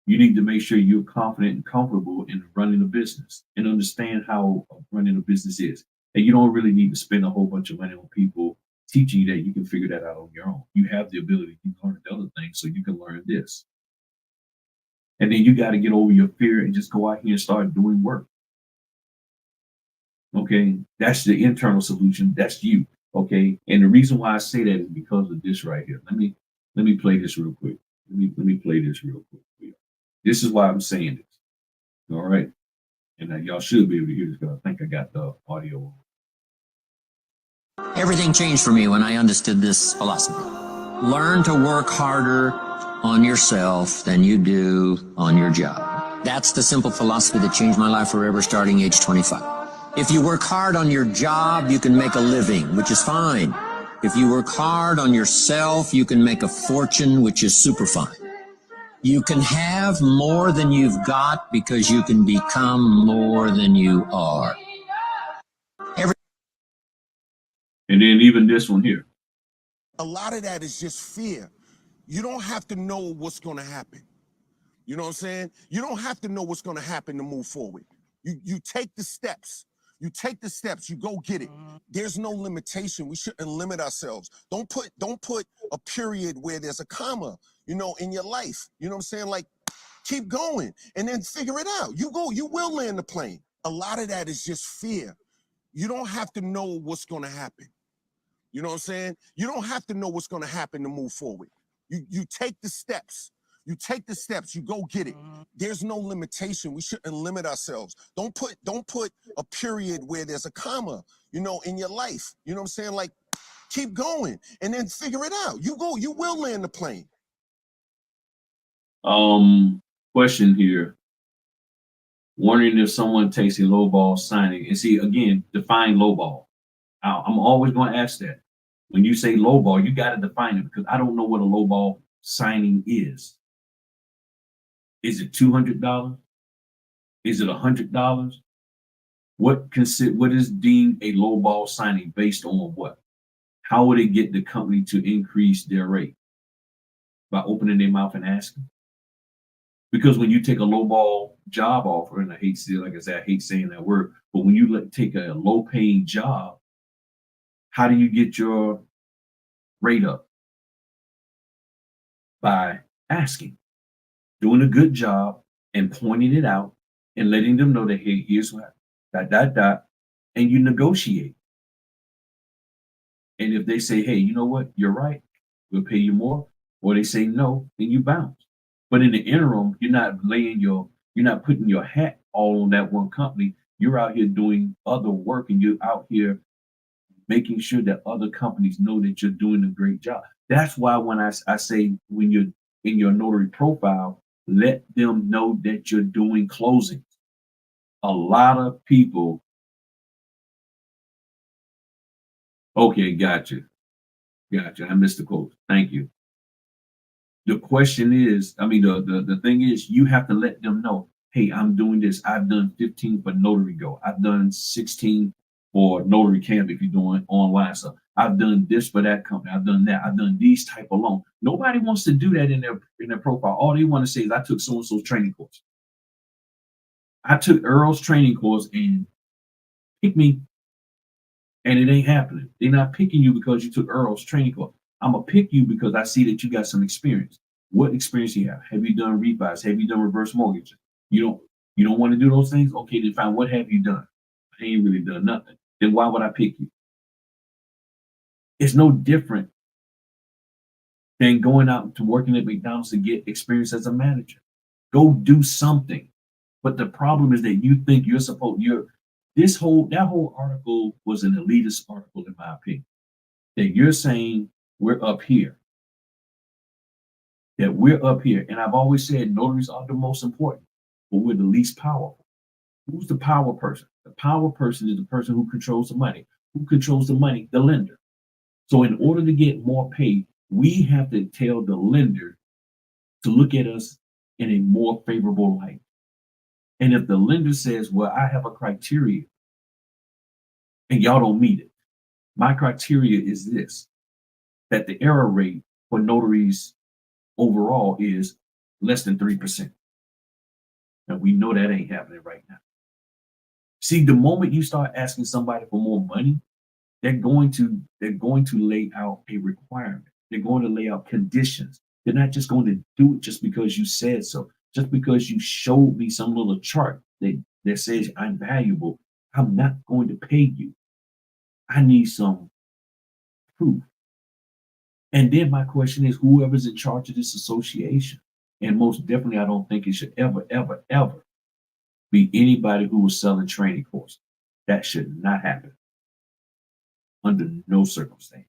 You need to make sure you're confident and comfortable in running a business and understand how running a business is. And you don't really need to spend a whole bunch of money on people teaching you that. You can figure that out on your own. You have the ability to learn the other things so you can learn this. And then you got to get over your fear and just go out here and start doing work. Okay, that's the internal solution. That's you. Okay, and the reason why I say that is because of this right here. Let me play this real quick. Let me play this real quick. This is why I'm saying this. All right, and y'all should be able to hear this because I think I got the audio. Everything changed for me when I understood this philosophy. Learn to work harder on yourself than you do on your job. That's the simple philosophy that changed my life forever starting age 25. If you work hard on your job, you can make a living, which is fine. If you work hard on yourself, you can make a fortune, which is super fine. You can have more than you've got because you can become more than you are. And then even this one here. A lot of that is just fear. You don't have to know what's going to happen. You know what I'm saying? You don't have to know what's going to happen to move forward. You take the steps. You take the steps. You go get it. There's no limitation. We shouldn't limit ourselves. Don't put a period where there's a comma, in your life. You know what I'm saying? Like, keep going and then figure it out. You will land the plane. A lot of that is just fear. You don't have to know what's going to happen. You know what I'm saying? You don't have to know what's going to happen to move forward. You take the steps. You take the steps. You go get it. There's no limitation. We shouldn't limit ourselves. Don't put a period where there's a comma, in your life. You know what I'm saying? Like, keep going and then figure it out. You will land the plane. Question here. Wondering if someone takes a lowball signing and see again, define lowball. I'm always going to ask that. When you say lowball, you got to define it because I don't know what a lowball signing is. Is it $200? Is it $100? What is deemed a lowball signing based on what? How would it get the company to increase their rate? By opening their mouth and asking. Because when you take a lowball job offer, and I hate saying that word, but when you take a low-paying job, how do you get your rate up? By asking, doing a good job and pointing it out and letting them know that, hey, here's what, and you negotiate. And if they say, hey, you know what, you're right, we'll pay you more, or they say no, then you bounce. But in the interim, you're not putting your hat all on that one company. You're out here doing other work, and you're out here making sure that other companies know that you're doing a great job. That's why when I say when you're in your notary profile, let them know that you're doing closings. A lot of people, okay, gotcha. Gotcha. I missed the quote. Thank you. The question is, I mean, the thing is, you have to let them know, hey, I'm doing this. I've done 15 for Notary Go. I've done 16 for Notary Camp if you're doing online stuff. I've done this for that company. I've done that. I've done these type of loans. Nobody wants to do that in their profile. All they want to say is, I took so and so's training course. I took Earl's training course and pick me, and it ain't happening. They're not picking you because you took Earl's training course. I'm gonna pick you because I see that you got some experience. What experience do you have? Have you done refis? Have you done reverse mortgages? You don't you don't want to do those things? Okay, then fine. What have you done? I ain't really done nothing. Then why would I pick you? It's no different than going out to working at McDonald's to get experience as a manager. Go do something. But the problem is that you think you're that whole article was an elitist article, in my opinion. That you're saying we're up here, that we're up here. And I've always said notaries are the most important, but we're the least powerful. Who's the power person? The power person is the person who controls the money. Who controls the money? The lender. So in order to get more pay, we have to tell the lender to look at us in a more favorable light. And if the lender says, well, I have a criteria and y'all don't meet it, my criteria is this, that the error rate for notaries overall is less than 3%. And we know that ain't happening right now. See, the moment you start asking somebody for more money, they're going to lay out a requirement. They're going to lay out conditions. They're not just going to do it just because you said so, just because you showed me some little chart that says I'm valuable. I'm not going to pay you. I need some proof. And then my question is, whoever's in charge of this association, and most definitely, I don't think it should ever, ever, ever be anybody who was selling training courses. That should not happen under no circumstance.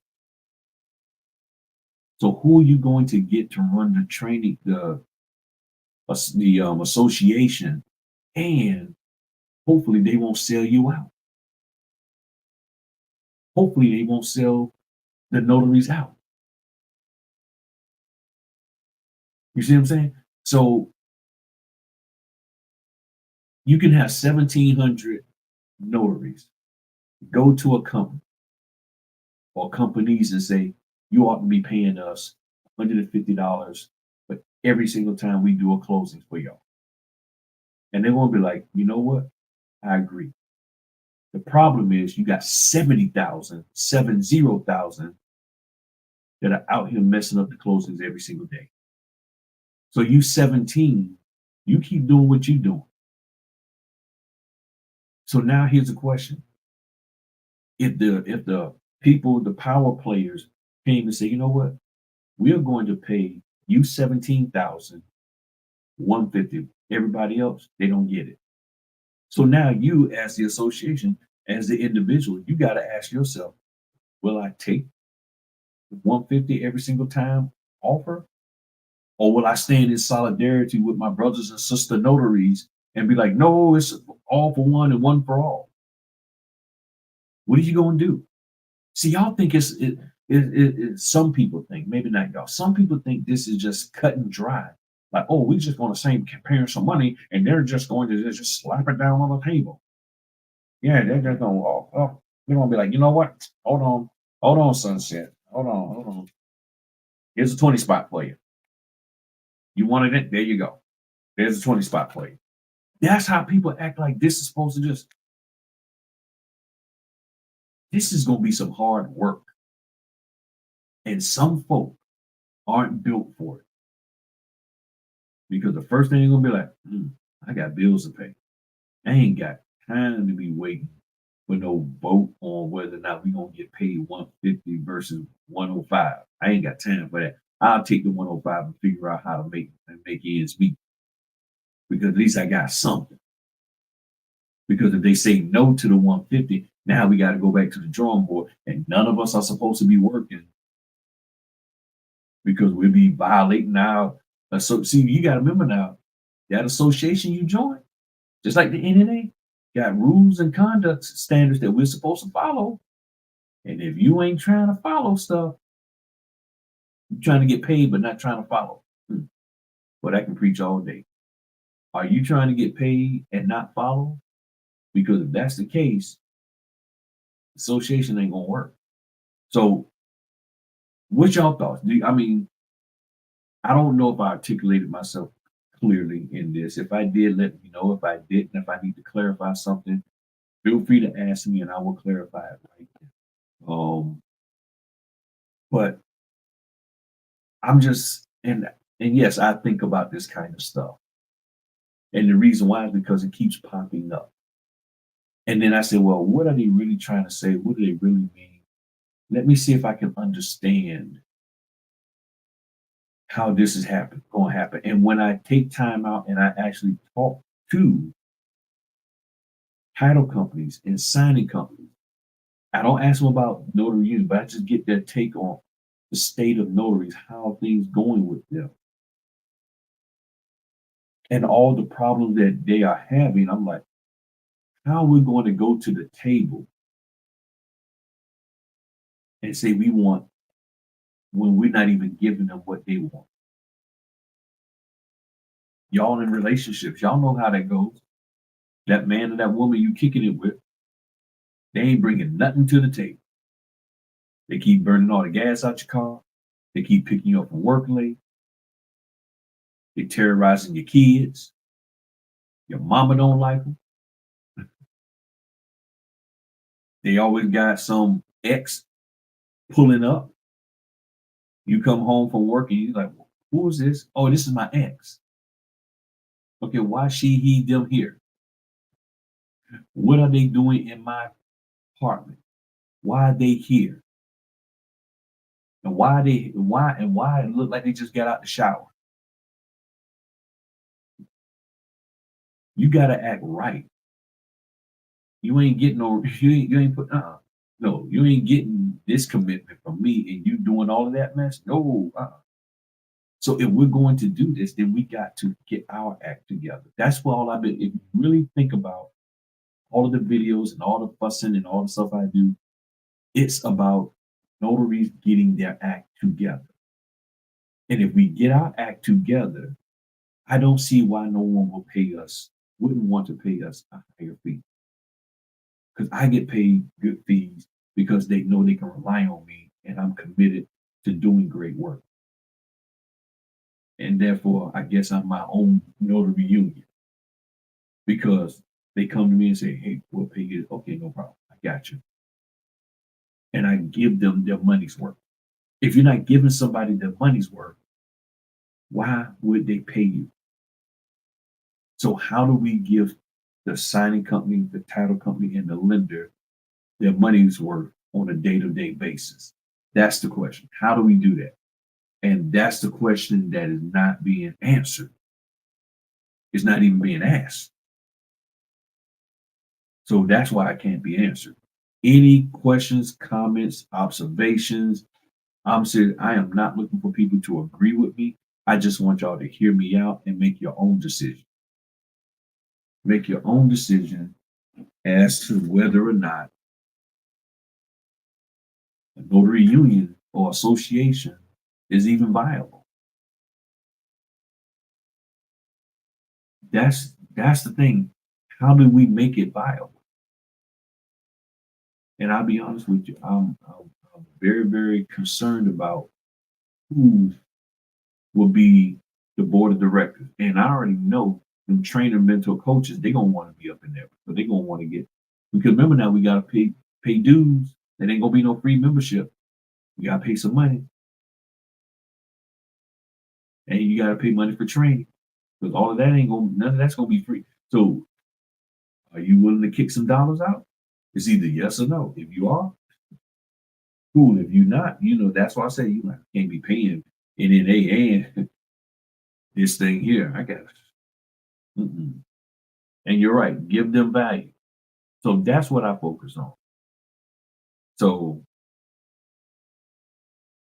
So who are you going to get to run the training, the association, and hopefully they won't sell you out. Hopefully they won't sell the notaries out. You see what I'm saying? So you can have 1,700 notaries go to a company or companies and say, you ought to be paying us $150 for every single time we do a closing for y'all. And they're going to be like, you know what? I agree. The problem is you got 70,000 that are out here messing up the closings every single day. So you 17, you keep doing what you're doing. So now here's the question. If the people, the power players came and say, you know what? We're going to pay you 17,150. Everybody else, they don't get it. So now you, as the association, as the individual, you got to ask yourself, will I take 150 every single time offer? Or will I stand in solidarity with my brothers and sister notaries and be like, no, it's all for one and one for all? What are you going to do? See, y'all think some people think, maybe not y'all, some people think this is just cut and dry. Like, oh, we just going to save parents some money and they're just going to just slap it down on the table. Yeah, they're just going to, they're going to be like, you know what? Hold on, sunset. Hold on. Here's a 20 spot for you. You wanted it? There you go. There's a 20 spot for you. That's how people act like this is supposed to just, this is going to be some hard work. And some folk aren't built for it. Because the first thing they're going to be like, I got bills to pay. I ain't got time to be waiting but no vote on whether or not we're gonna get paid 150 versus 105. I ain't got time for that. I'll take the 105 and figure out how to make ends meet because at least I got something. Because if they say no to the 150, now we got to go back to the drawing board, and none of us are supposed to be working because we'll be violating our. So see, you got to remember now that association you joined, just like the NNA, got rules and conduct standards that we're supposed to follow. And if you ain't trying to follow stuff, you're trying to get paid but not trying to follow. But I can preach all day. Are you trying to get paid and not follow? Because if that's the case, association ain't gonna work. So, what's y'all thoughts? I mean, I don't know if I articulated myself clearly in this. If I did, let me know. If I didn't, if I need to clarify something, feel free to ask me and I will clarify it right then. But I'm just and yes, I think about this kind of stuff. And the reason why is because it keeps popping up. And then I said, well, what are they really trying to say? What do they really mean? Let me see if I can understand how this is going to happen. And when I take time out and I actually talk to title companies and signing companies, I don't ask them about notary union, but I just get their take on the state of notaries, how things going with them, and all the problems that they are having. I'm like, how are we going to go to the table and say we want when we're not even giving them what they want? Y'all in relationships, y'all know how that goes. That man or that woman you kicking it with, they ain't bringing nothing to the table. They keep burning all the gas out your car. They keep picking you up from work late. They terrorizing your kids. Your mama don't like them. They always got some ex pulling up. You come home from work and you're like, who is this? Oh, this is my ex. Okay, why she, he, them here? What are they doing in my apartment? Why are they here? And why it look like they just got out the shower? You gotta act right. You ain't getting no you ain't put no, you ain't getting this commitment from me and you doing all of that mess. No, So if we're going to do this, then we got to get our act together. That's what all I've been. If you really think about all of the videos and all the fussing and all the stuff I do, it's about notaries getting their act together. And if we get our act together, I don't see why no one wouldn't want to pay us a higher fee. Because I get paid good fees because they know they can rely on me and I'm committed to doing great work. And therefore, I guess I'm my own notary union because they come to me and say, hey, we'll pay you. Okay, no problem. I got you. And I give them their money's worth. If you're not giving somebody their money's worth, why would they pay you? So how do we give the signing company, the title company, and the lender their money's worth on a day-to-day basis? That's the question. How do we do that? And that's the question that is not being answered. It's not even being asked. So that's why it can't be answered. Any questions, comments, observations? I'm saying I am not looking for people to agree with me. I just want y'all to hear me out and make your own decision. Make your own decision as to whether or not a notary union or association is even viable. That's the thing. How do we make it viable? And I'll be honest with you, I'm very, very concerned about who will be the board of directors. And I already know them trainer mentor coaches, they're gonna want to be up in there. So they're gonna want to get because remember now we gotta pay dues. There ain't gonna be no free membership. You gotta pay some money. And you gotta pay money for training. Because all of that none of that's gonna be free. So are you willing to kick some dollars out? It's either yes or no. If you are, cool. If you're not, that's why I say you can't be paying NNA and this thing here. I got it. Mm-mm. And you're right. Give them value. So that's what I focus on. So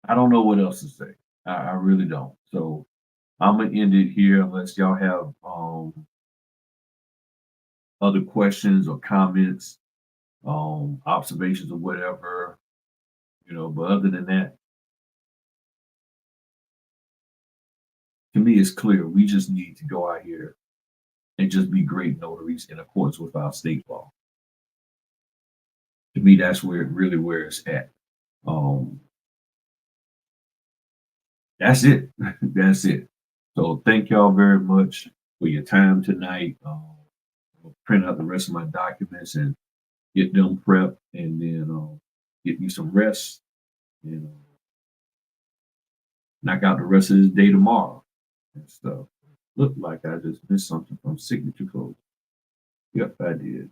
I don't know what else to say. I really don't. So I'm gonna end it here unless y'all have other questions or comments, observations or whatever, but other than that, to me it's clear. We just need to go out here and just be great notaries in accordance with our state law. To me, that's where it's at. Um, that's it. That's it. So thank y'all very much for your time tonight. I'll print out the rest of my documents and get them prepped, and then get me some rest and knock out the rest of this day tomorrow and stuff. Looked like I just missed something from signature code. Yep, I did.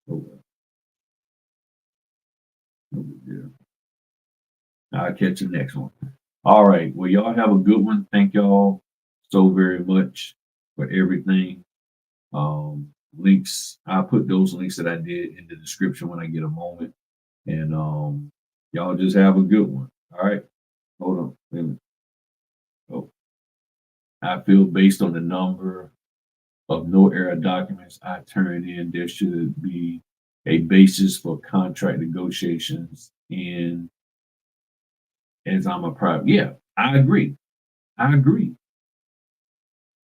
Oh well, no big deal. I'll catch you next one. All right. Well, y'all have a good one. Thank y'all so very much for everything. Links, I'll put those links that I did in the description when I get a moment. And y'all just have a good one. All right. Hold on. Wait a minute. Oh, I feel based on the number of no error documents I turned in, there should be a basis for contract negotiations in as I'm a private. Yeah, I agree. I agree.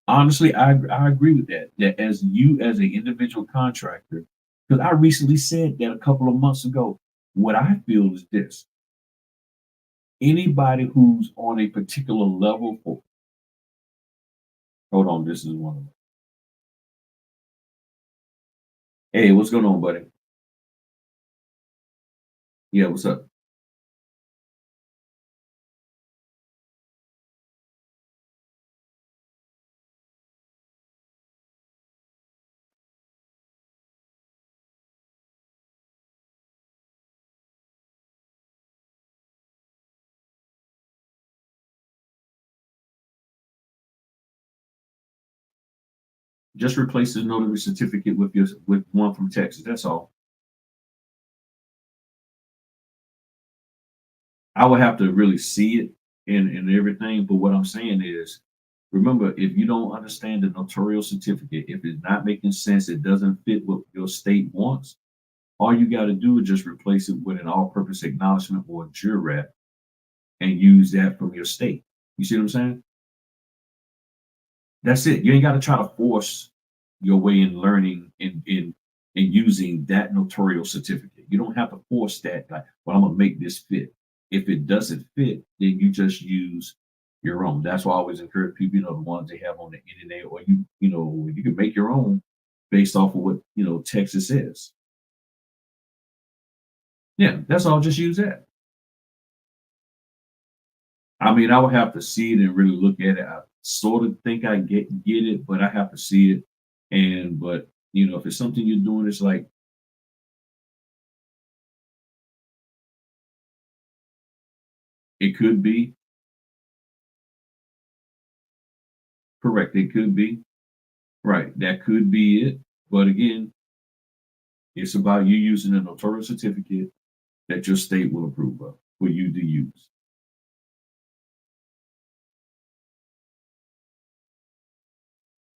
Honestly, I agree with that. That as you as an individual contractor, because I recently said that a couple of months ago, what I feel is this. Anybody who's on a particular level for hold on, this is one of them. Hey, what's going on, buddy? Yeah, what's up? Just replace the notary certificate with one from Texas. That's all. I would have to really see it and everything. But what I'm saying is, remember, if you don't understand the notarial certificate, if it's not making sense, it doesn't fit what your state wants, all you got to do is just replace it with an all-purpose acknowledgement or a jurat and use that from your state. You see what I'm saying? That's it. You ain't got to try to force your way in learning in using that notarial certificate. You don't have to force that. Like, well, I'm gonna make this fit. If it doesn't fit, then you just use your own. That's why I always encourage people. The ones they have on the internet, or you can make your own based off of what Texas is. Yeah, that's all. Just use that. I mean, I would have to see it and really look at it. I sort of think I get it, but I have to see it. But if it's something you're doing, it's like it could be correct. It could be right. That could be it. But again, it's about you using a notarial certificate that your state will approve of for you to use.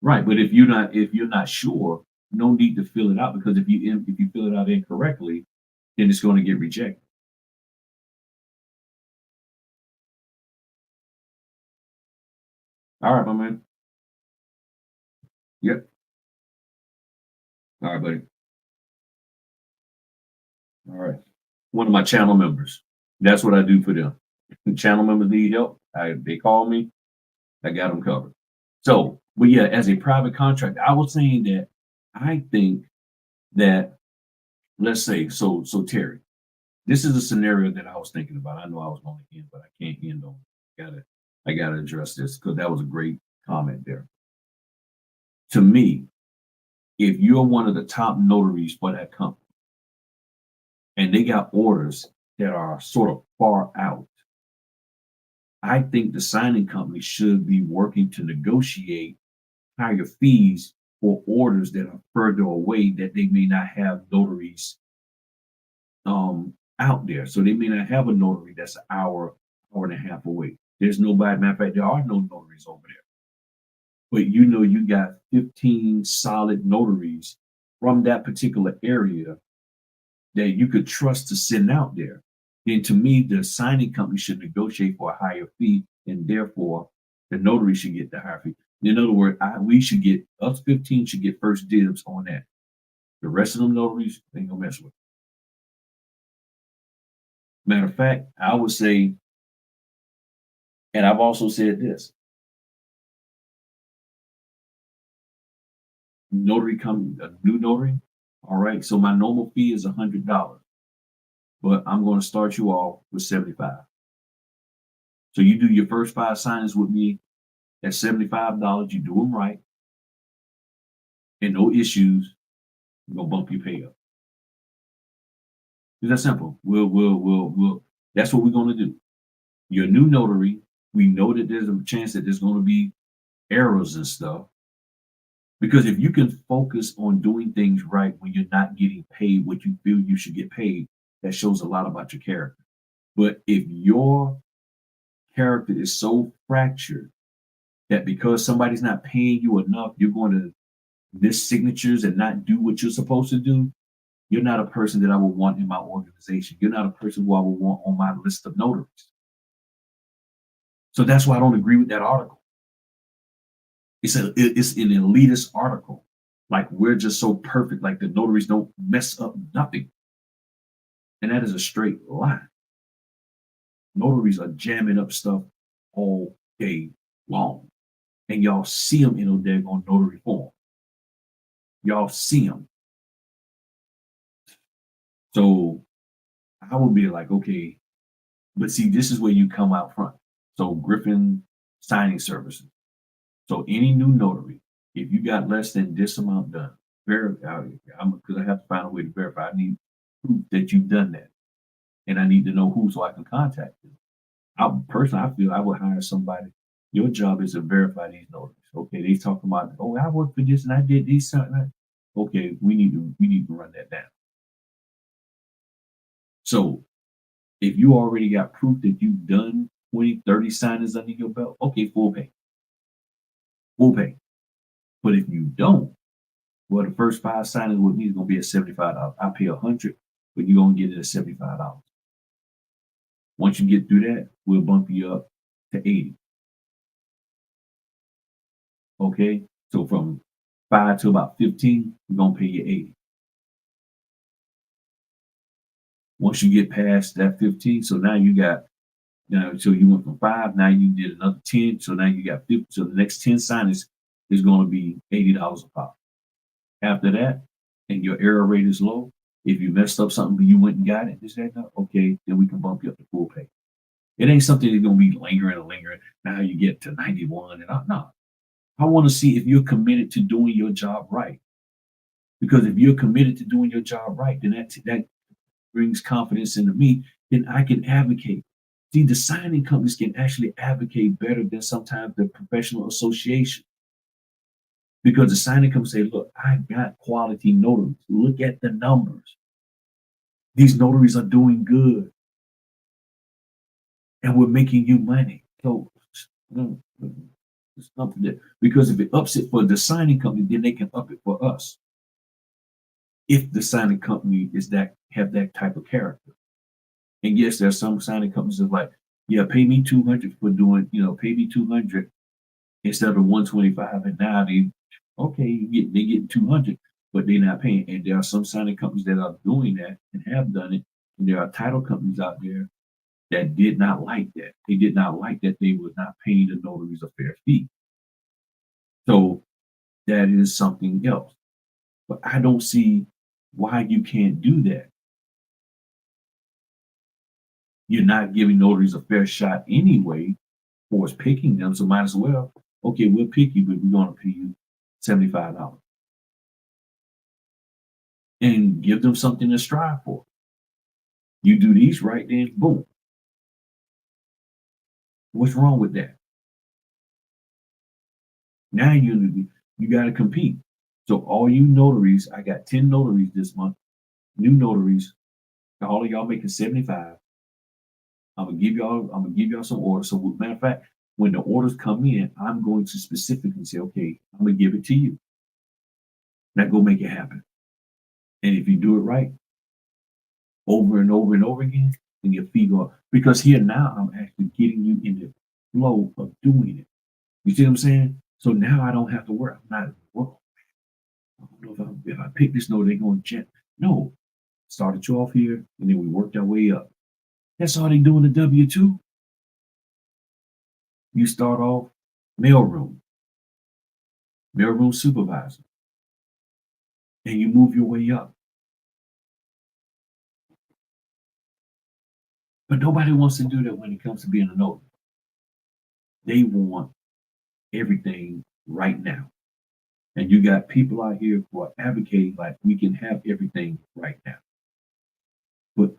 Right. But if you're not sure, no need to fill it out, because if you fill it out incorrectly, then it's going to get rejected. All right, my man. Yep. All right, buddy. All right. One of my channel members. That's what I do for them. Channel members need help. They call me. I got them covered. So, but yeah, as a private contractor, I was saying that I think that, let's say, so Terry, this is a scenario that I was thinking about. I know I was going to end, but I can't end on. I gotta address this because that was a great comment there. To me, if you're one of the top notaries for that company, and they got orders that are sort of far out, I think the signing company should be working to negotiate higher fees for orders that are further away that they may not have notaries out there. So they may not have a notary that's an hour and a half away. There's nobody, matter of fact, there are no notaries over there. But you know you got 15 solid notaries from that particular area that you could trust to send out there. Then to me, the signing company should negotiate for a higher fee, and therefore the notary should get the higher fee. In other words, we should get, us 15 should get first dibs on that. The rest of them notaries ain't gonna mess with it. Matter of fact, I would say, and I've also said this, notary come a new notary, all right. So my normal fee is $100, but I'm going to start you off with 75. So you do your first 5 signings with me at $75. You do them right, and no issues. We're gonna bump your pay up. It's that simple. We'll. That's what we're gonna do. You're a new notary. We know that there's a chance that there's going to be errors and stuff. Because if you can focus on doing things right when you're not getting paid what you feel you should get paid, that shows a lot about your character. But if your character is so fractured that because somebody's not paying you enough, you're going to miss signatures and not do what you're supposed to do, you're not a person that I would want in my organization. You're not a person who I would want on my list of notaries. So that's why I don't agree with that article. It's an elitist article. Like we're just so perfect, like the notaries don't mess up nothing. And that is a straight lie. Notaries are jamming up stuff all day long. And y'all see them in a daggone notary form. Y'all see them. So I would be like, okay, but see, this is where you come out front. So Griffin signing services. So any new notary, if you got less than this amount done, verify, because I have to find a way to verify. I need proof that you've done that. And I need to know who so I can contact them. I feel I would hire somebody. Your job is to verify these notaries. Okay, they talk about, oh, I worked for this and I did these something. Okay, we need to run that down. So if you already got proof that you've done 20, 30 signings under your belt, okay, full pay. Full pay. But if you don't, well, the first 5 signings with me is gonna be at $75. I pay $100, but you're gonna get it at $75. Once you get through that, we'll bump you up to 80. Okay, so from 5 to about 15, we're gonna pay you 80. Once you get past that 15, so now you got, so you went from 5, now you did another 10, so now you got 50. So the next 10 signings is gonna be $80 a pop. After that, and your error rate is low, if you messed up something but you went and got it, okay, then we can bump you up to full pay. It ain't something that's gonna be lingering and lingering. Now you get to 91 and no. I want to see if you're committed to doing your job right. Because if you're committed to doing your job right, then that brings confidence into me, then I can advocate. See, the signing companies can actually advocate better than sometimes the professional association. Because the signing companies say, look, I got quality notaries. Look at the numbers. These notaries are doing good. And we're making you money. So it's something that, because if it ups it for the signing company, then they can up it for us. If the signing company have that type of character. And yes, there's some signing companies that are like, yeah, pay me 200 for doing, pay me 200 instead of 125. And now they get 200, but they're not paying. And there are some signing companies that are doing that and have done it. And there are title companies out there that did not like that. They did not like that they were not paying the notaries a fair fee. So that is something else. But I don't see why you can't do that. You're not giving notaries a fair shot anyway, for us picking them. So might as well, okay, we'll pick you, but we're going to pay you $75 and give them something to strive for. You do these right, then boom. What's wrong with that? Now you got to compete. So all you notaries, I got 10 notaries this month, new notaries. All of y'all making 75. I'm gonna give y'all some orders. So matter of fact, when the orders come in, I'm going to specifically say, okay, I'm gonna give it to you. Now go make it happen. And if you do it right, over and over and over again, then your feet go up. Because here now I'm actually getting you in the flow of doing it. You see what I'm saying? So now I don't have to worry. I'm not, well, I don't know if I pick this note, they're going to check. No, started you off here, and then we worked our way up. That's all they do in the W-2. You start off mailroom supervisor, and you move your way up. But nobody wants to do that when it comes to being a notary. They want everything right now. And you got people out here who are advocating like we can have everything right now. But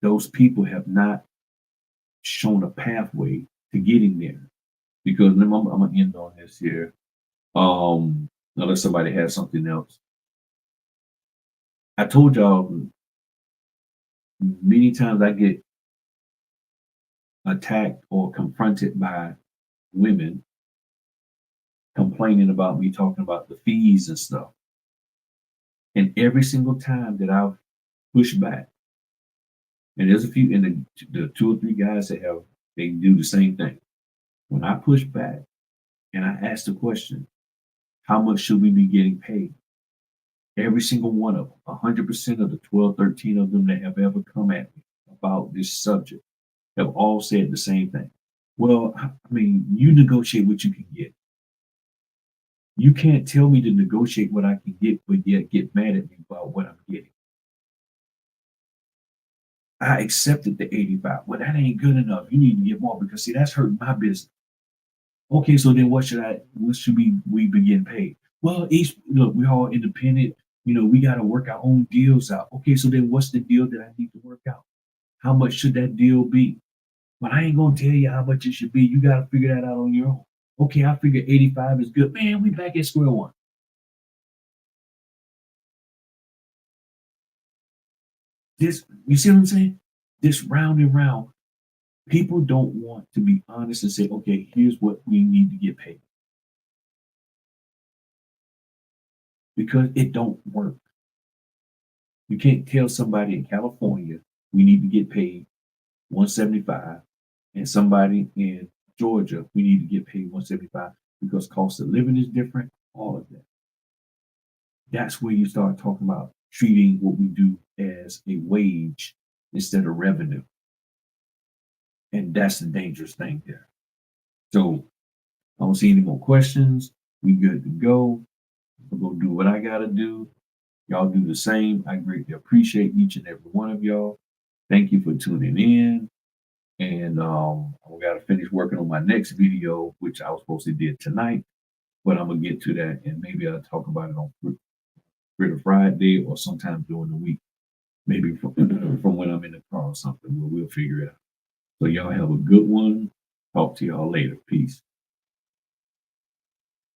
those people have not shown a pathway to getting there. Because I'm gonna end on this here. Unless somebody has something else. I told y'all many times I get attacked or confronted by women complaining about me talking about the fees and stuff. And every single time that I've pushed back, and there's a few, and the 2 or 3 guys that they do the same thing. When I push back and I ask the question, how much should we be getting paid? Every single one of them, 100% of the 12, 13 of them that have ever come at me about this subject have all said the same thing. Well, I mean, you negotiate what you can get. You can't tell me to negotiate what I can get, but yet get mad at me about what I'm getting. I accepted the 85. Well, that ain't good enough. You need to get more because see, that's hurting my business. Okay, so then what should we be getting paid? Well, look, we're all independent. We got to work our own deals out. Okay, so then what's the deal that I need to work out? How much should that deal be? But I ain't gonna tell you how much it should be. You got to figure that out on your own. Okay, I figure 85 is good. Man, we back at square one. You see what I'm saying? This round and round. People don't want to be honest and say, okay, here's what we need to get paid. Because it don't work. You can't tell somebody in California we need to get paid 175 and somebody in Georgia we need to get paid 175 because cost of living is different, all of that. That's where you start talking about treating what we do as a wage instead of revenue. And that's the dangerous thing there. So I don't see any more questions. We good to go. I'm gonna do what I gotta do. Y'all do the same. I greatly appreciate each and every one of y'all. Thank you for tuning in. And I gotta finish working on my next video, which I was supposed to do tonight, but I'm gonna get to that and maybe I'll talk about it on Friday Friday or sometime during the week. Maybe from when I'm in the car or something, we'll figure it out. So y'all have a good one. Talk to y'all later. Peace.